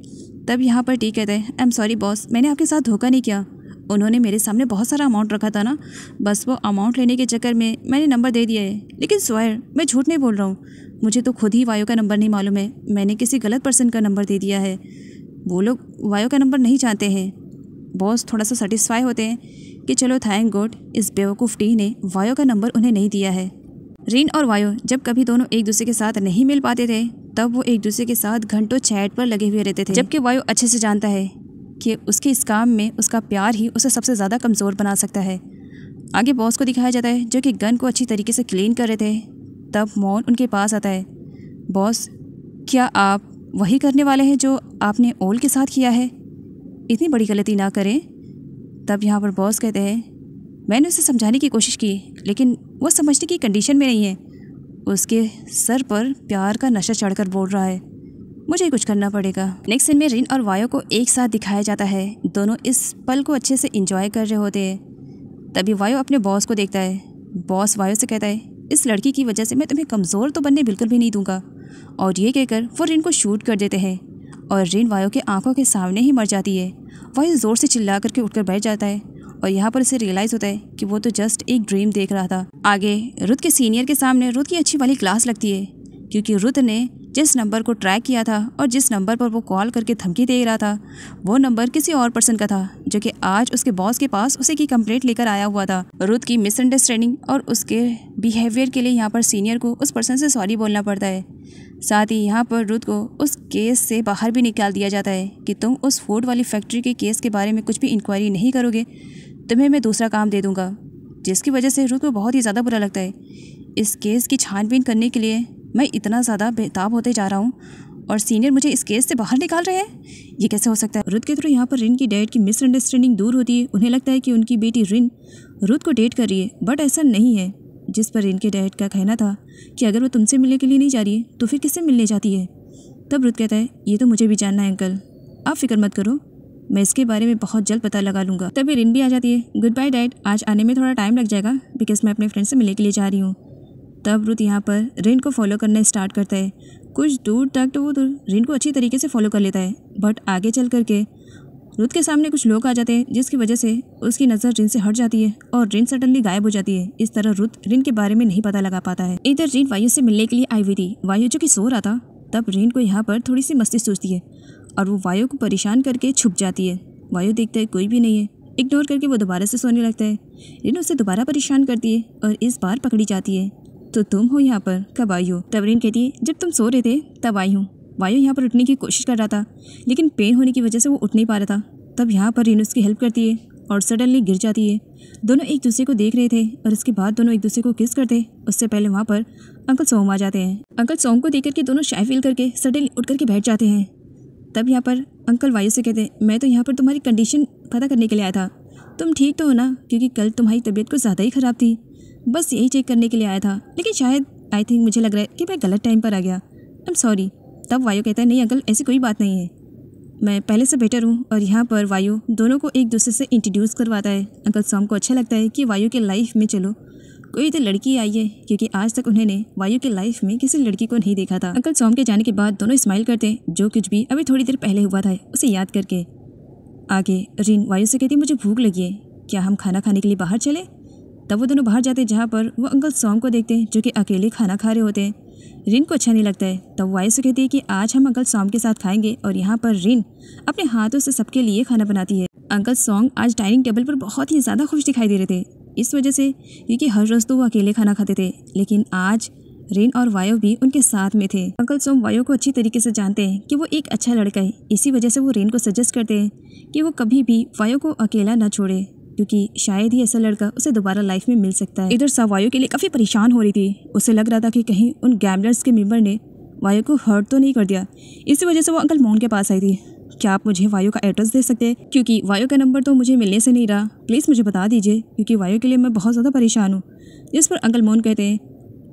Speaker 2: तब यहाँ पर टी कहते हैं आई एम सॉरी बॉस, मैंने आपके साथ धोखा नहीं किया, उन्होंने मेरे सामने बहुत सारा अमाउंट रखा था ना, बस वो अमाउंट लेने के चक्कर में मैंने नंबर दे दिया है। लेकिन स्वेयर मैं झूठ नहीं बोल रहा हूँ, मुझे तो खुद ही वायु का नंबर नहीं मालूम है, मैंने किसी गलत पर्सन का नंबर दे दिया है, वो लोग वायु का नंबर नहीं जानते हैं। बॉस थोड़ा सा सेटिस्फाई होते हैं कि चलो थैंक गॉड इस बेवकूफ़ टी ने वायु का नंबर उन्हें नहीं दिया है। रिन और वायु जब कभी दोनों एक दूसरे के साथ नहीं मिल पाते थे तब वो एक दूसरे के साथ घंटों चैट पर लगे हुए रहते थे, जबकि वायु अच्छे से जानता है कि उसके इस काम में उसका प्यार ही उसे सबसे ज़्यादा कमज़ोर बना सकता है। आगे बॉस को दिखाया जाता है जो कि गन को अच्छी तरीके से क्लीन कर रहे थे। तब मोहन उनके पास आता है, बॉस क्या आप वही करने वाले हैं जो आपने ओल के साथ किया है? इतनी बड़ी गलती ना करें। तब यहाँ पर बॉस कहते हैं मैंने उसे समझाने की कोशिश की लेकिन वो समझने की कंडीशन में नहीं है, उसके सर पर प्यार का नशा चढ़कर बोल रहा है, मुझे कुछ करना पड़ेगा। नेक्स्ट सीन में रिन और वायु को एक साथ दिखाया जाता है, दोनों इस पल को अच्छे से एंजॉय कर रहे होते हैं। तभी वायु अपने बॉस को देखता है, बॉस वायु से कहता है इस लड़की की वजह से मैं तुम्हें कमज़ोर तो बनने बिल्कुल भी नहीं दूंगा, और ये कहकर वो रिन को शूट कर देते हैं और रिन वायु के आंखों के सामने ही मर जाती है। वायु ज़ोर से चिल्ला करके उठकर बैठ जाता है और यहाँ पर इसे रियलाइज़ होता है कि वो तो जस्ट एक ड्रीम देख रहा था। आगे रुत के सीनियर के सामने रुत की अच्छी वाली क्लास लगती है क्योंकि रुत ने जिस नंबर को ट्रैक किया था और जिस नंबर पर वो कॉल करके धमकी दे रहा था वो नंबर किसी और पर्सन का था जो कि आज उसके बॉस के पास उसी की कंप्लेंट लेकर आया हुआ था। रुत की मिसअंडरस्टैंडिंग और उसके बिहेवियर के लिए यहाँ पर सीनियर को उस पर्सन से सॉरी बोलना पड़ता है। साथ ही यहाँ पर रुत को उस केस से बाहर भी निकाल दिया जाता है कि तुम उस फूड वाली फैक्ट्री के केस के बारे में कुछ भी इंक्वायरी नहीं करोगे, तुम्हें मैं दूसरा काम दे दूँगा, जिसकी वजह से रुत को बहुत ही ज़्यादा बुरा लगता है। इस केस की छानबीन करने के लिए मैं इतना ज़्यादा बेताब होते जा रहा हूँ और सीनियर मुझे इस केस से बाहर निकाल रहे हैं, ये कैसे हो सकता है। रुत के थ्रू यहाँ पर रिन की डैड की मिसअंडरस्टैंडिंग दूर होती है। उन्हें लगता है कि उनकी बेटी रिन रुत को डेट कर रही है, बट ऐसा नहीं है। जिस पर रिन के डैड का कहना था कि अगर वो तुमसे मिलने के लिए नहीं जा रही है तो फिर किससे मिलने जाती है। तब रुत कहता है ये तो मुझे भी जानना है अंकल, आप फिक्र मत करो, मैं इसके बारे में बहुत जल्द पता लगा लूँगा। तभी रिन भी आ जाती है, गुड बाय डैड, आज आने में थोड़ा टाइम लग जाएगा बिकॉज मैं अपने फ्रेंड से मिलने के लिए जा रही हूँ। तब रुत यहाँ पर रिन को फॉलो करना स्टार्ट करता है। कुछ दूर तक तो वो रिन को अच्छी तरीके से फॉलो कर लेता है, बट आगे चल करके रुथ के सामने कुछ लोग आ जाते हैं जिसकी वजह से उसकी नज़र रिन से हट जाती है और रिन सडनली गायब हो जाती है। इस तरह रुथ रिन के बारे में नहीं पता लगा पाता है। इधर रिन वायु से मिलने के लिए आई हुई थी। वायु जो कि सो रहा था, तब रिन को यहाँ पर थोड़ी सी मस्ती सूझती है और वो वायु को परेशान करके छुप जाती है। वायु देखता है कोई भी नहीं है, इग्नोर करके वो दोबारा से सोने लगता है। रिन उसे दोबारा परेशान करती है और इस बार पकड़ी जाती है। तो तुम हो यहाँ पर, कब आई हो? तब रिन कहती है जब तुम सो रहे थे तब आई हूँ। वायु यहाँ पर उठने की कोशिश कर रहा था लेकिन पेन होने की वजह से वो उठ नहीं पा रहा था। तब यहाँ पर रिन उसकी हेल्प करती है और सडनली गिर जाती है। दोनों एक दूसरे को देख रहे थे और इसके बाद दोनों एक दूसरे को किस करते। उससे पहले वहाँ पर अंकल सोम आ जाते हैं। अंकल सोम को देख करके दोनों शाय फील करके सडनली उठ करके बैठ जाते हैं। तब यहाँ पर अंकल वायु से कहते हैं मैं तो यहाँ पर तुम्हारी कंडीशन पता करने के लिए आया था, तुम ठीक तो हो ना? क्योंकि कल तुम्हारी तबीयत कुछ ज़्यादा ही ख़राब थी, बस यही चेक करने के लिए आया था। लेकिन शायद आई थिंक मुझे लग रहा है कि मैं गलत टाइम पर आ गया, आई एम सॉरी। तब वायु कहता है नहीं अंकल, ऐसी कोई बात नहीं है, मैं पहले से बेटर हूँ। और यहाँ पर वायु दोनों को एक दूसरे से इंट्रोड्यूस करवाता है। अंकल सॉम को अच्छा लगता है कि वायु के लाइफ में चलो कोई तो लड़की आई है, क्योंकि आज तक उन्होंने वायु के लाइफ में किसी लड़की को नहीं देखा था। अंकल सॉम के जाने के बाद दोनों स्माइल करते हैं, जो कुछ भी अभी थोड़ी देर पहले हुआ था उसे याद करके। आगे रिन वायु से कहती मुझे भूख लगी है, क्या हम खाना खाने के लिए बाहर चले? तब वो दोनों बाहर जाते हैं जहाँ पर वो अंकल सॉम को देखते हैं जो कि अकेले खाना खा रहे होते हैं। रिन को अच्छा नहीं लगता है। तब वायु से कहती है कि आज हम अंकल सॉम के साथ खाएंगे और यहाँ पर रिन अपने हाथों से सबके लिए खाना बनाती है। अंकल सॉम आज डाइनिंग टेबल पर बहुत ही ज़्यादा खुश दिखाई दे रहे थे, इस वजह से क्योंकि हर रोज़ तो वो अकेले खाना खाते थे, लेकिन आज रिन और वायु भी उनके साथ में थे। अंकल सॉम वायु को अच्छी तरीके से जानते हैं कि वो एक अच्छा लड़का है, इसी वजह से वो रिन को सजेस्ट करते हैं कि वो कभी भी वायु को अकेला न छोड़े, क्योंकि शायद ही ऐसा लड़का उसे दोबारा लाइफ में मिल सकता है। इधर सा वायु के लिए काफ़ी परेशान हो रही थी। उसे लग रहा था कि कहीं उन गैमलर्स के मेंबर ने वायु को हर्ट तो नहीं कर दिया। इसी वजह से वो अंकल मोहन के पास आई थी। क्या आप मुझे वायु का एड्रेस दे सकते हैं? क्योंकि वायु का नंबर तो मुझे मिलने से नहीं रहा, प्लीज़ मुझे बता दीजिए, क्योंकि वायु के लिए मैं बहुत ज़्यादा परेशान हूँ। जिस पर अंकल मोहन कहते हैं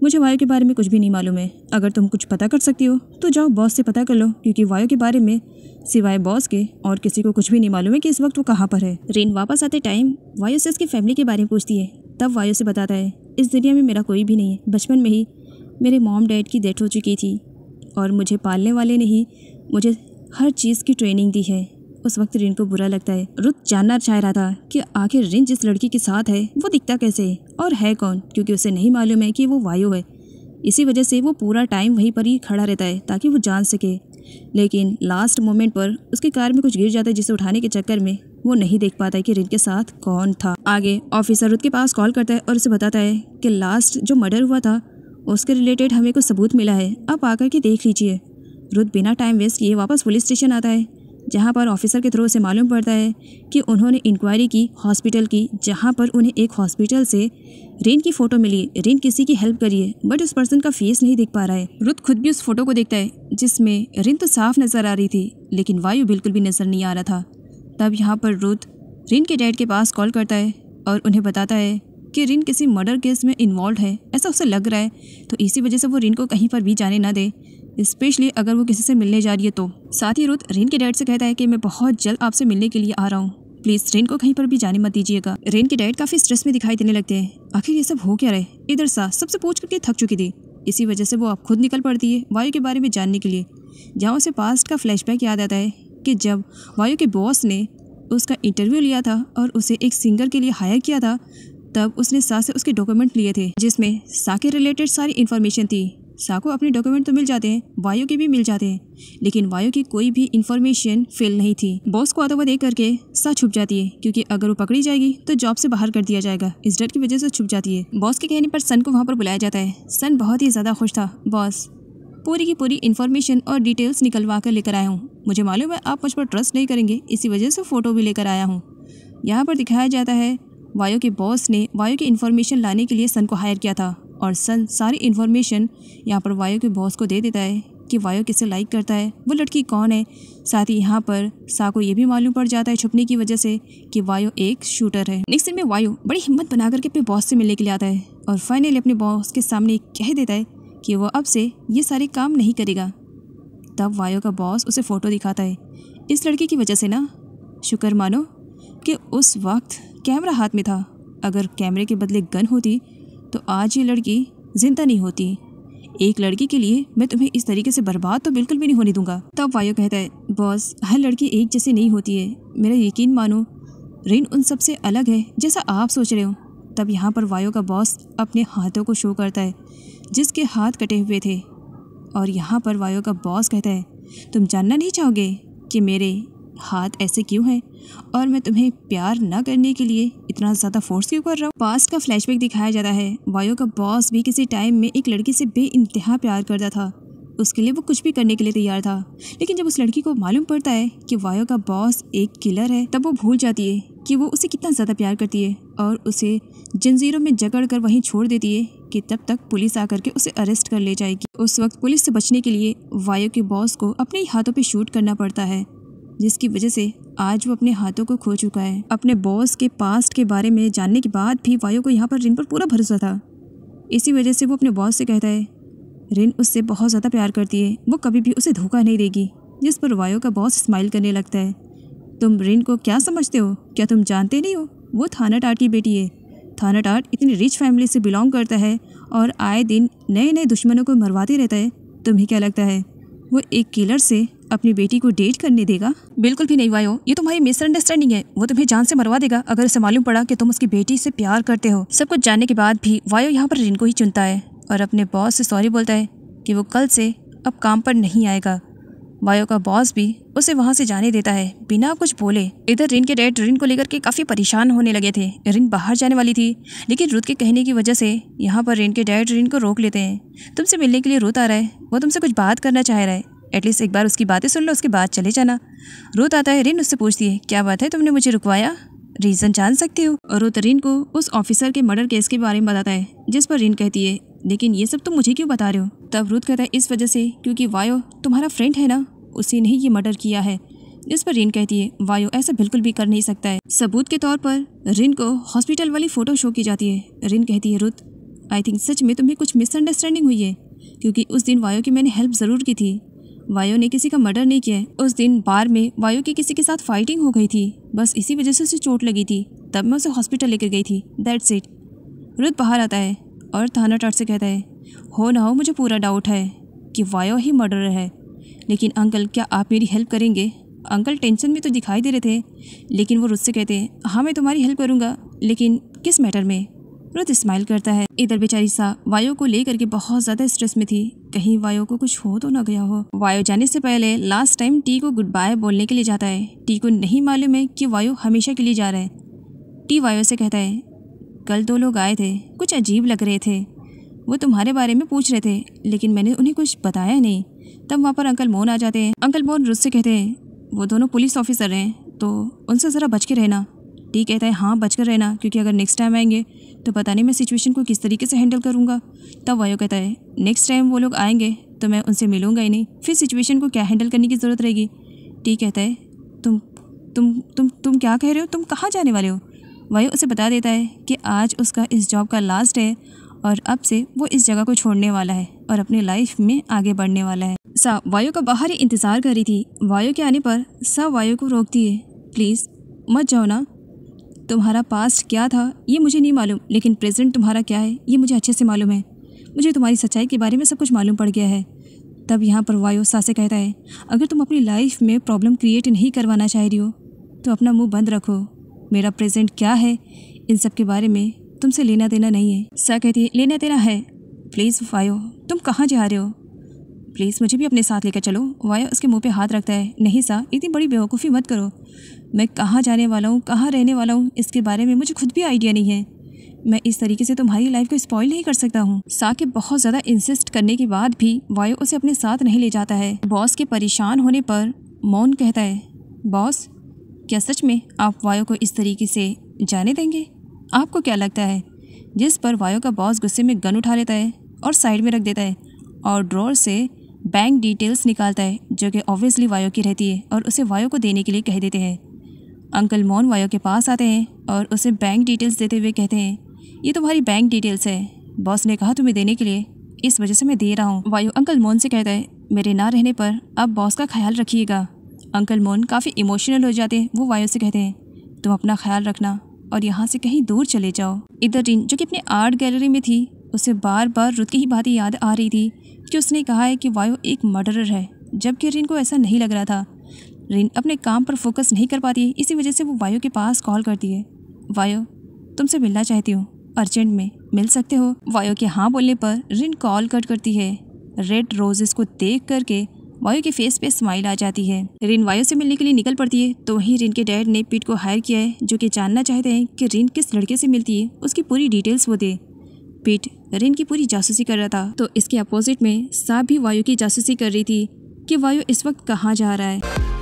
Speaker 2: मुझे वायु के बारे में कुछ भी नहीं मालूम है, अगर तुम कुछ पता कर सकती हो तो जाओ बॉस से पता कर लो, क्योंकि वायु के बारे में सिवाय बॉस के और किसी को कुछ भी नहीं मालूम है कि इस वक्त वो कहाँ पर है। रिन वापस आते टाइम वायु से उसकी फैमिली के बारे में पूछती है। तब वायु से बताता है इस दुनिया में मेरा कोई भी नहीं है, बचपन में ही मेरे मॉम डैड की डेथ हो चुकी थी और मुझे पालने वाले ने ही मुझे हर चीज़ की ट्रेनिंग दी है। उस वक्त रिन को बुरा लगता है। रुथ जानना चाह रहा था कि आखिर रिन जिस लड़की के साथ है वो दिखता कैसे है और है कौन, क्योंकि उसे नहीं मालूम है कि वो वायु है। इसी वजह से वो पूरा टाइम वहीं पर ही खड़ा रहता है ताकि वो जान सके। लेकिन लास्ट मोमेंट पर उसकी कार में कुछ गिर जाता है, जिसे उठाने के चक्कर में वो नहीं देख पाता है कि रिन के साथ कौन था। आगे ऑफिसर रुथ के पास कॉल करता है और उसे बताता है कि लास्ट जो मर्डर हुआ था उसके रिलेटेड हमें कुछ सबूत मिला है, आप आकर के देख लीजिए। रुथ बिना टाइम वेस्ट किए वापस पुलिस स्टेशन आता है, जहाँ पर ऑफिसर के थ्रू से मालूम पड़ता है कि उन्होंने इंक्वायरी की हॉस्पिटल की, जहाँ पर उन्हें एक हॉस्पिटल से रिन की फ़ोटो मिली। रिन किसी की हेल्प करी है बट उस पर्सन का फेस नहीं दिख पा रहा है। रुथ खुद भी उस फोटो को देखता है जिसमें रिन तो साफ नज़र आ रही थी लेकिन वायु बिल्कुल भी नज़र नहीं आ रहा था। तब यहाँ पर रुथ रिन के डैड के पास कॉल करता है और उन्हें बताता है कि रिन किसी मर्डर केस में इन्वॉल्व है, ऐसा उसे लग रहा है, तो इसी वजह से वो रिन को कहीं पर भी जाने ना दे, स्पेशली अगर वो किसी से मिलने जा रही है तो। साथ ही रुथ रिन के डैड से कहता है कि मैं बहुत जल्द आपसे मिलने के लिए आ रहा हूँ, प्लीज़ रिन को कहीं पर भी जाने मत दीजिएगा। रिन के डैड काफ़ी स्ट्रेस में दिखाई देने लगते हैं, आखिर ये सब हो क्या रहे। इधर सा सबसे पूछ करके थक चुकी थी, इसी वजह से वो अब खुद निकल पड़ती है वायु के बारे में जानने के लिए, जहाँ उसे पास्ट का फ्लैशबैक याद आता है कि जब वायु के बॉस ने उसका इंटरव्यू लिया था और उसे एक सिंगर के लिए हायर किया था, तब उसने सा से उसके डॉक्यूमेंट लिए थे जिसमें सा के रिलेटेड सारी इन्फॉर्मेशन थी। सा को अपने डॉक्यूमेंट तो मिल जाते हैं, वायु के भी मिल जाते हैं, लेकिन वायु की कोई भी इन्फॉर्मेशन फेल नहीं थी। बॉस को आता हुआ देख करके सा छुप जाती है, क्योंकि अगर वो पकड़ी जाएगी तो जॉब से बाहर कर दिया जाएगा, इस डर की वजह से छुप जाती है। बॉस के कहने पर सन को वहाँ पर बुलाया जाता है। सन बहुत ही ज़्यादा खुश था। बॉस, पूरी की पूरी इन्फॉर्मेशन और डिटेल्स निकलवा कर लेकर आया हूँ, मुझे मालूम है आप मुझ पर ट्रस्ट नहीं करेंगे, इसी वजह से फ़ोटो भी लेकर आया हूँ। यहाँ पर दिखाया जाता है वायु के बॉस ने वायु की इन्फॉर्मेशन लाने के लिए सन को हायर किया था और सन सारी इन्फॉर्मेशन यहाँ पर वायु के बॉस को दे देता है कि वायु किसे लाइक करता है, वो लड़की कौन है। साथ ही यहाँ पर सा को ये भी मालूम पड़ जाता है छुपने की वजह से कि वायु एक शूटर है। नेक्स्ट दिन में वायु बड़ी हिम्मत बना करके अपने बॉस से मिलने के लिए आता है और फाइनली अपने बॉस के सामने कह देता है कि वो अब से ये सारे काम नहीं करेगा। तब वायु का बॉस उसे फ़ोटो दिखाता है। इस लड़की की वजह से ना शुक्र मानो कि उस वक्त कैमरा हाथ में था, अगर कैमरे के बदले गन होती तो आज ये लड़की जिंदा नहीं होती। एक लड़की के लिए मैं तुम्हें इस तरीके से बर्बाद तो बिल्कुल भी नहीं होने दूंगा। तब वायो कहता है, बॉस, हर लड़की एक जैसी नहीं होती है, मेरा यकीन मानो, रिन उन सबसे अलग है जैसा आप सोच रहे हो। तब यहाँ पर वायो का बॉस अपने हाथों को शो करता है जिसके हाथ कटे हुए थे, और यहाँ पर वायो का बॉस कहता है, तुम जानना नहीं चाहोगे कि मेरे हाथ ऐसे क्यों हैं और मैं तुम्हें प्यार ना करने के लिए इतना ज़्यादा फोर्स क्यों कर रहा हूँ। पास्ट का फ्लैशबैक दिखाया जाता है। वायो का बॉस भी किसी टाइम में एक लड़की से बेइंतहा प्यार करता था, उसके लिए वो कुछ भी करने के लिए तैयार था। लेकिन जब उस लड़की को मालूम पड़ता है कि वायो का बॉस एक किलर है, तब वो भूल जाती है कि वो उसे कितना ज़्यादा प्यार करती है और उसे जंजीरों में जकड़ कर वहीं छोड़ देती है कि तब तक पुलिस आकर के उसे अरेस्ट कर ले जाएगी। उस वक्त पुलिस से बचने के लिए वायो के बॉस को अपने ही हाथों पे शूट करना पड़ता है, जिसकी वजह से आज वो अपने हाथों को खो चुका है। अपने बॉस के पास्ट के बारे में जानने के बाद भी वायो को यहाँ पर रिन पर पूरा भरोसा था। इसी वजह से वो अपने बॉस से कहता है, रिन उससे बहुत ज़्यादा प्यार करती है, वो कभी भी उसे धोखा नहीं देगी। जिस पर वायो का बॉस स्माइल करने लगता है। तुम रिन को क्या समझते हो? क्या तुम जानते नहीं हो वो थाना टाट की बेटी है। थाना टाट इतनी रिच फैमिली से बिलोंग करता है और आए दिन नए नए दुश्मनों को मरवाते रहता है। तुम्हें क्या लगता है वो एक किलर से अपनी बेटी को डेट करने देगा? बिल्कुल भी नहीं वायो, ये तुम्हारी मिसअंडरस्टैंडिंग है। वो तुम्हें जान से मरवा देगा अगर उसे मालूम पड़ा कि तुम उसकी बेटी से प्यार करते हो। सब कुछ जानने के बाद भी वायो यहाँ पर रिन को ही चुनता है और अपने बॉस से सॉरी बोलता है कि वो कल से अब काम पर नहीं आएगा। वायो का बॉस भी उसे वहाँ से जाने देता है बिना कुछ बोले। इधर रिन के डैड रिन को लेकर के काफ़ी परेशान होने लगे थे। रिन बाहर जाने वाली थी, लेकिन रुत के कहने की वजह से यहाँ पर रिन के डैड रिन को रोक लेते हैं। तुमसे मिलने के लिए रुत आ रहा है, वो तुमसे कुछ बात करना चाह रहा है, एटलीस्ट एक बार उसकी बातें सुन लो, उसके बाद चले जाना। रुत आता है, रिन उससे पूछती है, क्या बात है, तुमने मुझे रुकवाया, रीज़न जान सकती हो? और रुत रिन को उस ऑफिसर के मर्डर केस के बारे में बताता है, जिस पर रिन कहती है, लेकिन ये सब तुम मुझे क्यों बता रहे हो? तब रुत कहता है, इस वजह से क्योंकि वायो तुम्हारा फ्रेंड है ना, उसी ने ही ये मर्डर किया है। जिस पर रिन कहती है, वायो ऐसा बिल्कुल भी कर नहीं सकता है। सबूत के तौर पर रिन को हॉस्पिटल वाली फ़ोटो शो की जाती है। रिन कहती है, रुत, आई थिंक सच में तुम्हें कुछ मिसअंडरस्टैंडिंग हुई है, क्योंकि उस दिन वायो की मैंने हेल्प ज़रूर की थी। वायो ने किसी का मर्डर नहीं किया है। उस दिन बार में वायो की किसी के साथ फाइटिंग हो गई थी, बस इसी वजह से उसे चोट लगी थी, तब मैं उसे हॉस्पिटल लेकर गई थी, दैट्स इट। रुत बाहर आता है और थाना टाट से कहता है, हो ना हो मुझे पूरा डाउट है कि वायो ही मर्डरर है, लेकिन अंकल क्या आप मेरी हेल्प करेंगे? अंकल टेंशन में तो दिखाई दे रहे थे, लेकिन वो रुत से कहते हैं, हाँ मैं तुम्हारी हेल्प करूँगा, लेकिन किस मैटर में? रुत स्माइल करता है। इधर बेचारी सा वायो को लेकर के बहुत ज़्यादा स्ट्रेस में थी, कहीं वायो को कुछ हो तो ना गया हो। वायो जाने से पहले लास्ट टाइम टी को गुड बाय बोलने के लिए जाता है। टी को नहीं मालूम है कि वायो हमेशा के लिए जा रहा है। टी वायो से कहता है, कल 2 लोग आए थे, कुछ अजीब लग रहे थे, वो तुम्हारे बारे में पूछ रहे थे, लेकिन मैंने उन्हें कुछ बताया नहीं। तब वहाँ पर अंकल मोहन आ जाते हैं। अंकल मोहन रुत से कहते हैं, वो दोनों पुलिस ऑफिसर हैं, तो उनसे ज़रा बच के रहना। टी कहता है, हाँ बच कर रहना, क्योंकि अगर नेक्स्ट टाइम आएंगे तो पता नहीं मैं सिचुएशन को किस तरीके से हैंडल करूँगा। तब वायो कहता है, नेक्स्ट टाइम वो लोग आएंगे तो मैं उनसे मिलूँगा ही नहीं, फिर सिचुएशन को क्या हैंडल करने की ज़रूरत रहेगी। टी कहता है, तुम क्या कह रहे हो, तुम कहाँ जाने वाले हो? वायो उसे बता देता है कि आज उसका इस जॉब का लास्ट है और अब से वो इस जगह को छोड़ने वाला है और अपनी लाइफ में आगे बढ़ने वाला है। सा वायो का बाहर ही इंतज़ार कर रही थी। वायो के आने पर सा वायो को रोकती है, प्लीज़ मत जाओ ना, तुम्हारा पास्ट क्या था ये मुझे नहीं मालूम, लेकिन प्रेजेंट तुम्हारा क्या है ये मुझे अच्छे से मालूम है। मुझे तुम्हारी सच्चाई के बारे में सब कुछ मालूम पड़ गया है। तब यहाँ पर वायो सा से कहता है, अगर तुम अपनी लाइफ में प्रॉब्लम क्रिएट नहीं करवाना चाह रही हो तो अपना मुँह बंद रखो। मेरा प्रेजेंट क्या है इन सब के बारे में तुमसे लेना देना नहीं है। सा कहती है, लेना देना है। प्लीज़ वायो, तुम कहाँ जा रहे हो? प्लीज़ मुझे भी अपने साथ लेकर चलो। वायो उसके मुंह पे हाथ रखता है, नहीं सा, इतनी बड़ी बेवकूफ़ी मत करो। मैं कहाँ जाने वाला हूँ, कहाँ रहने वाला हूँ, इसके बारे में मुझे खुद भी आइडिया नहीं है। मैं इस तरीके से तुम्हारी लाइफ को स्पॉइल नहीं कर सकता हूँ। सा के बहुत ज़्यादा इंसिस्ट करने के बाद भी वायो उसे अपने साथ नहीं ले जाता है। बॉस के परेशान होने पर मौन कहता है, बॉस, क्या सच में आप वायो को इस तरीके से जाने देंगे? आपको क्या लगता है? जिस पर वायो का बॉस गुस्से में गन उठा लेता है और साइड में रख देता है और ड्रॉर से बैंक डिटेल्स निकालता है, जो कि ऑब्वियसली वायो की रहती है, और उसे वायो को देने के लिए कह देते हैं। अंकल मोहन वायो के पास आते हैं और उसे बैंक डिटेल्स देते हुए कहते हैं, ये तुम्हारी बैंक डिटेल्स है, बॉस ने कहा तुम्हें देने के लिए, इस वजह से मैं दे रहा हूँ। वायो अंकल मोहन से कहता है, मेरे ना रहने पर अब बॉस का ख्याल रखिएगा। अंकल मोहन काफ़ी इमोशनल हो जाते हैं। वो वायो से कहते हैं, तुम अपना ख्याल रखना और यहाँ से कहीं दूर चले जाओ। इधर रिन, जो कि अपनी आर्ट गैलरी में थी, उसे बार बार रुत की ही बातें याद आ रही थी कि उसने कहा है कि वायु एक मर्डरर है, जबकि रिन को ऐसा नहीं लग रहा था। रिन अपने काम पर फोकस नहीं कर पाती है, इसी वजह से वो वायु के पास कॉल करती है। वायु, तुमसे मिलना चाहती हूँ, अर्जेंट में मिल सकते हो? वायु के हाँ बोलने पर रिन कॉल कट करती है। रेड रोजेस को देख करके वायु के फेस पे स्माइल आ जाती है। रिन वायु से मिलने के लिए निकल पड़ती है तो वहीं रिन के डैड ने पीट को हायर किया है, जो कि जानना चाहते हैं कि रिन किस लड़के से मिलती है, उसकी पूरी डिटेल्स वो दे। पीट रिन की पूरी जासूसी कर रहा था, तो इसके अपोजिट में साब भी वायु की जासूसी कर रही थी कि वायु इस वक्त कहाँ जा रहा है।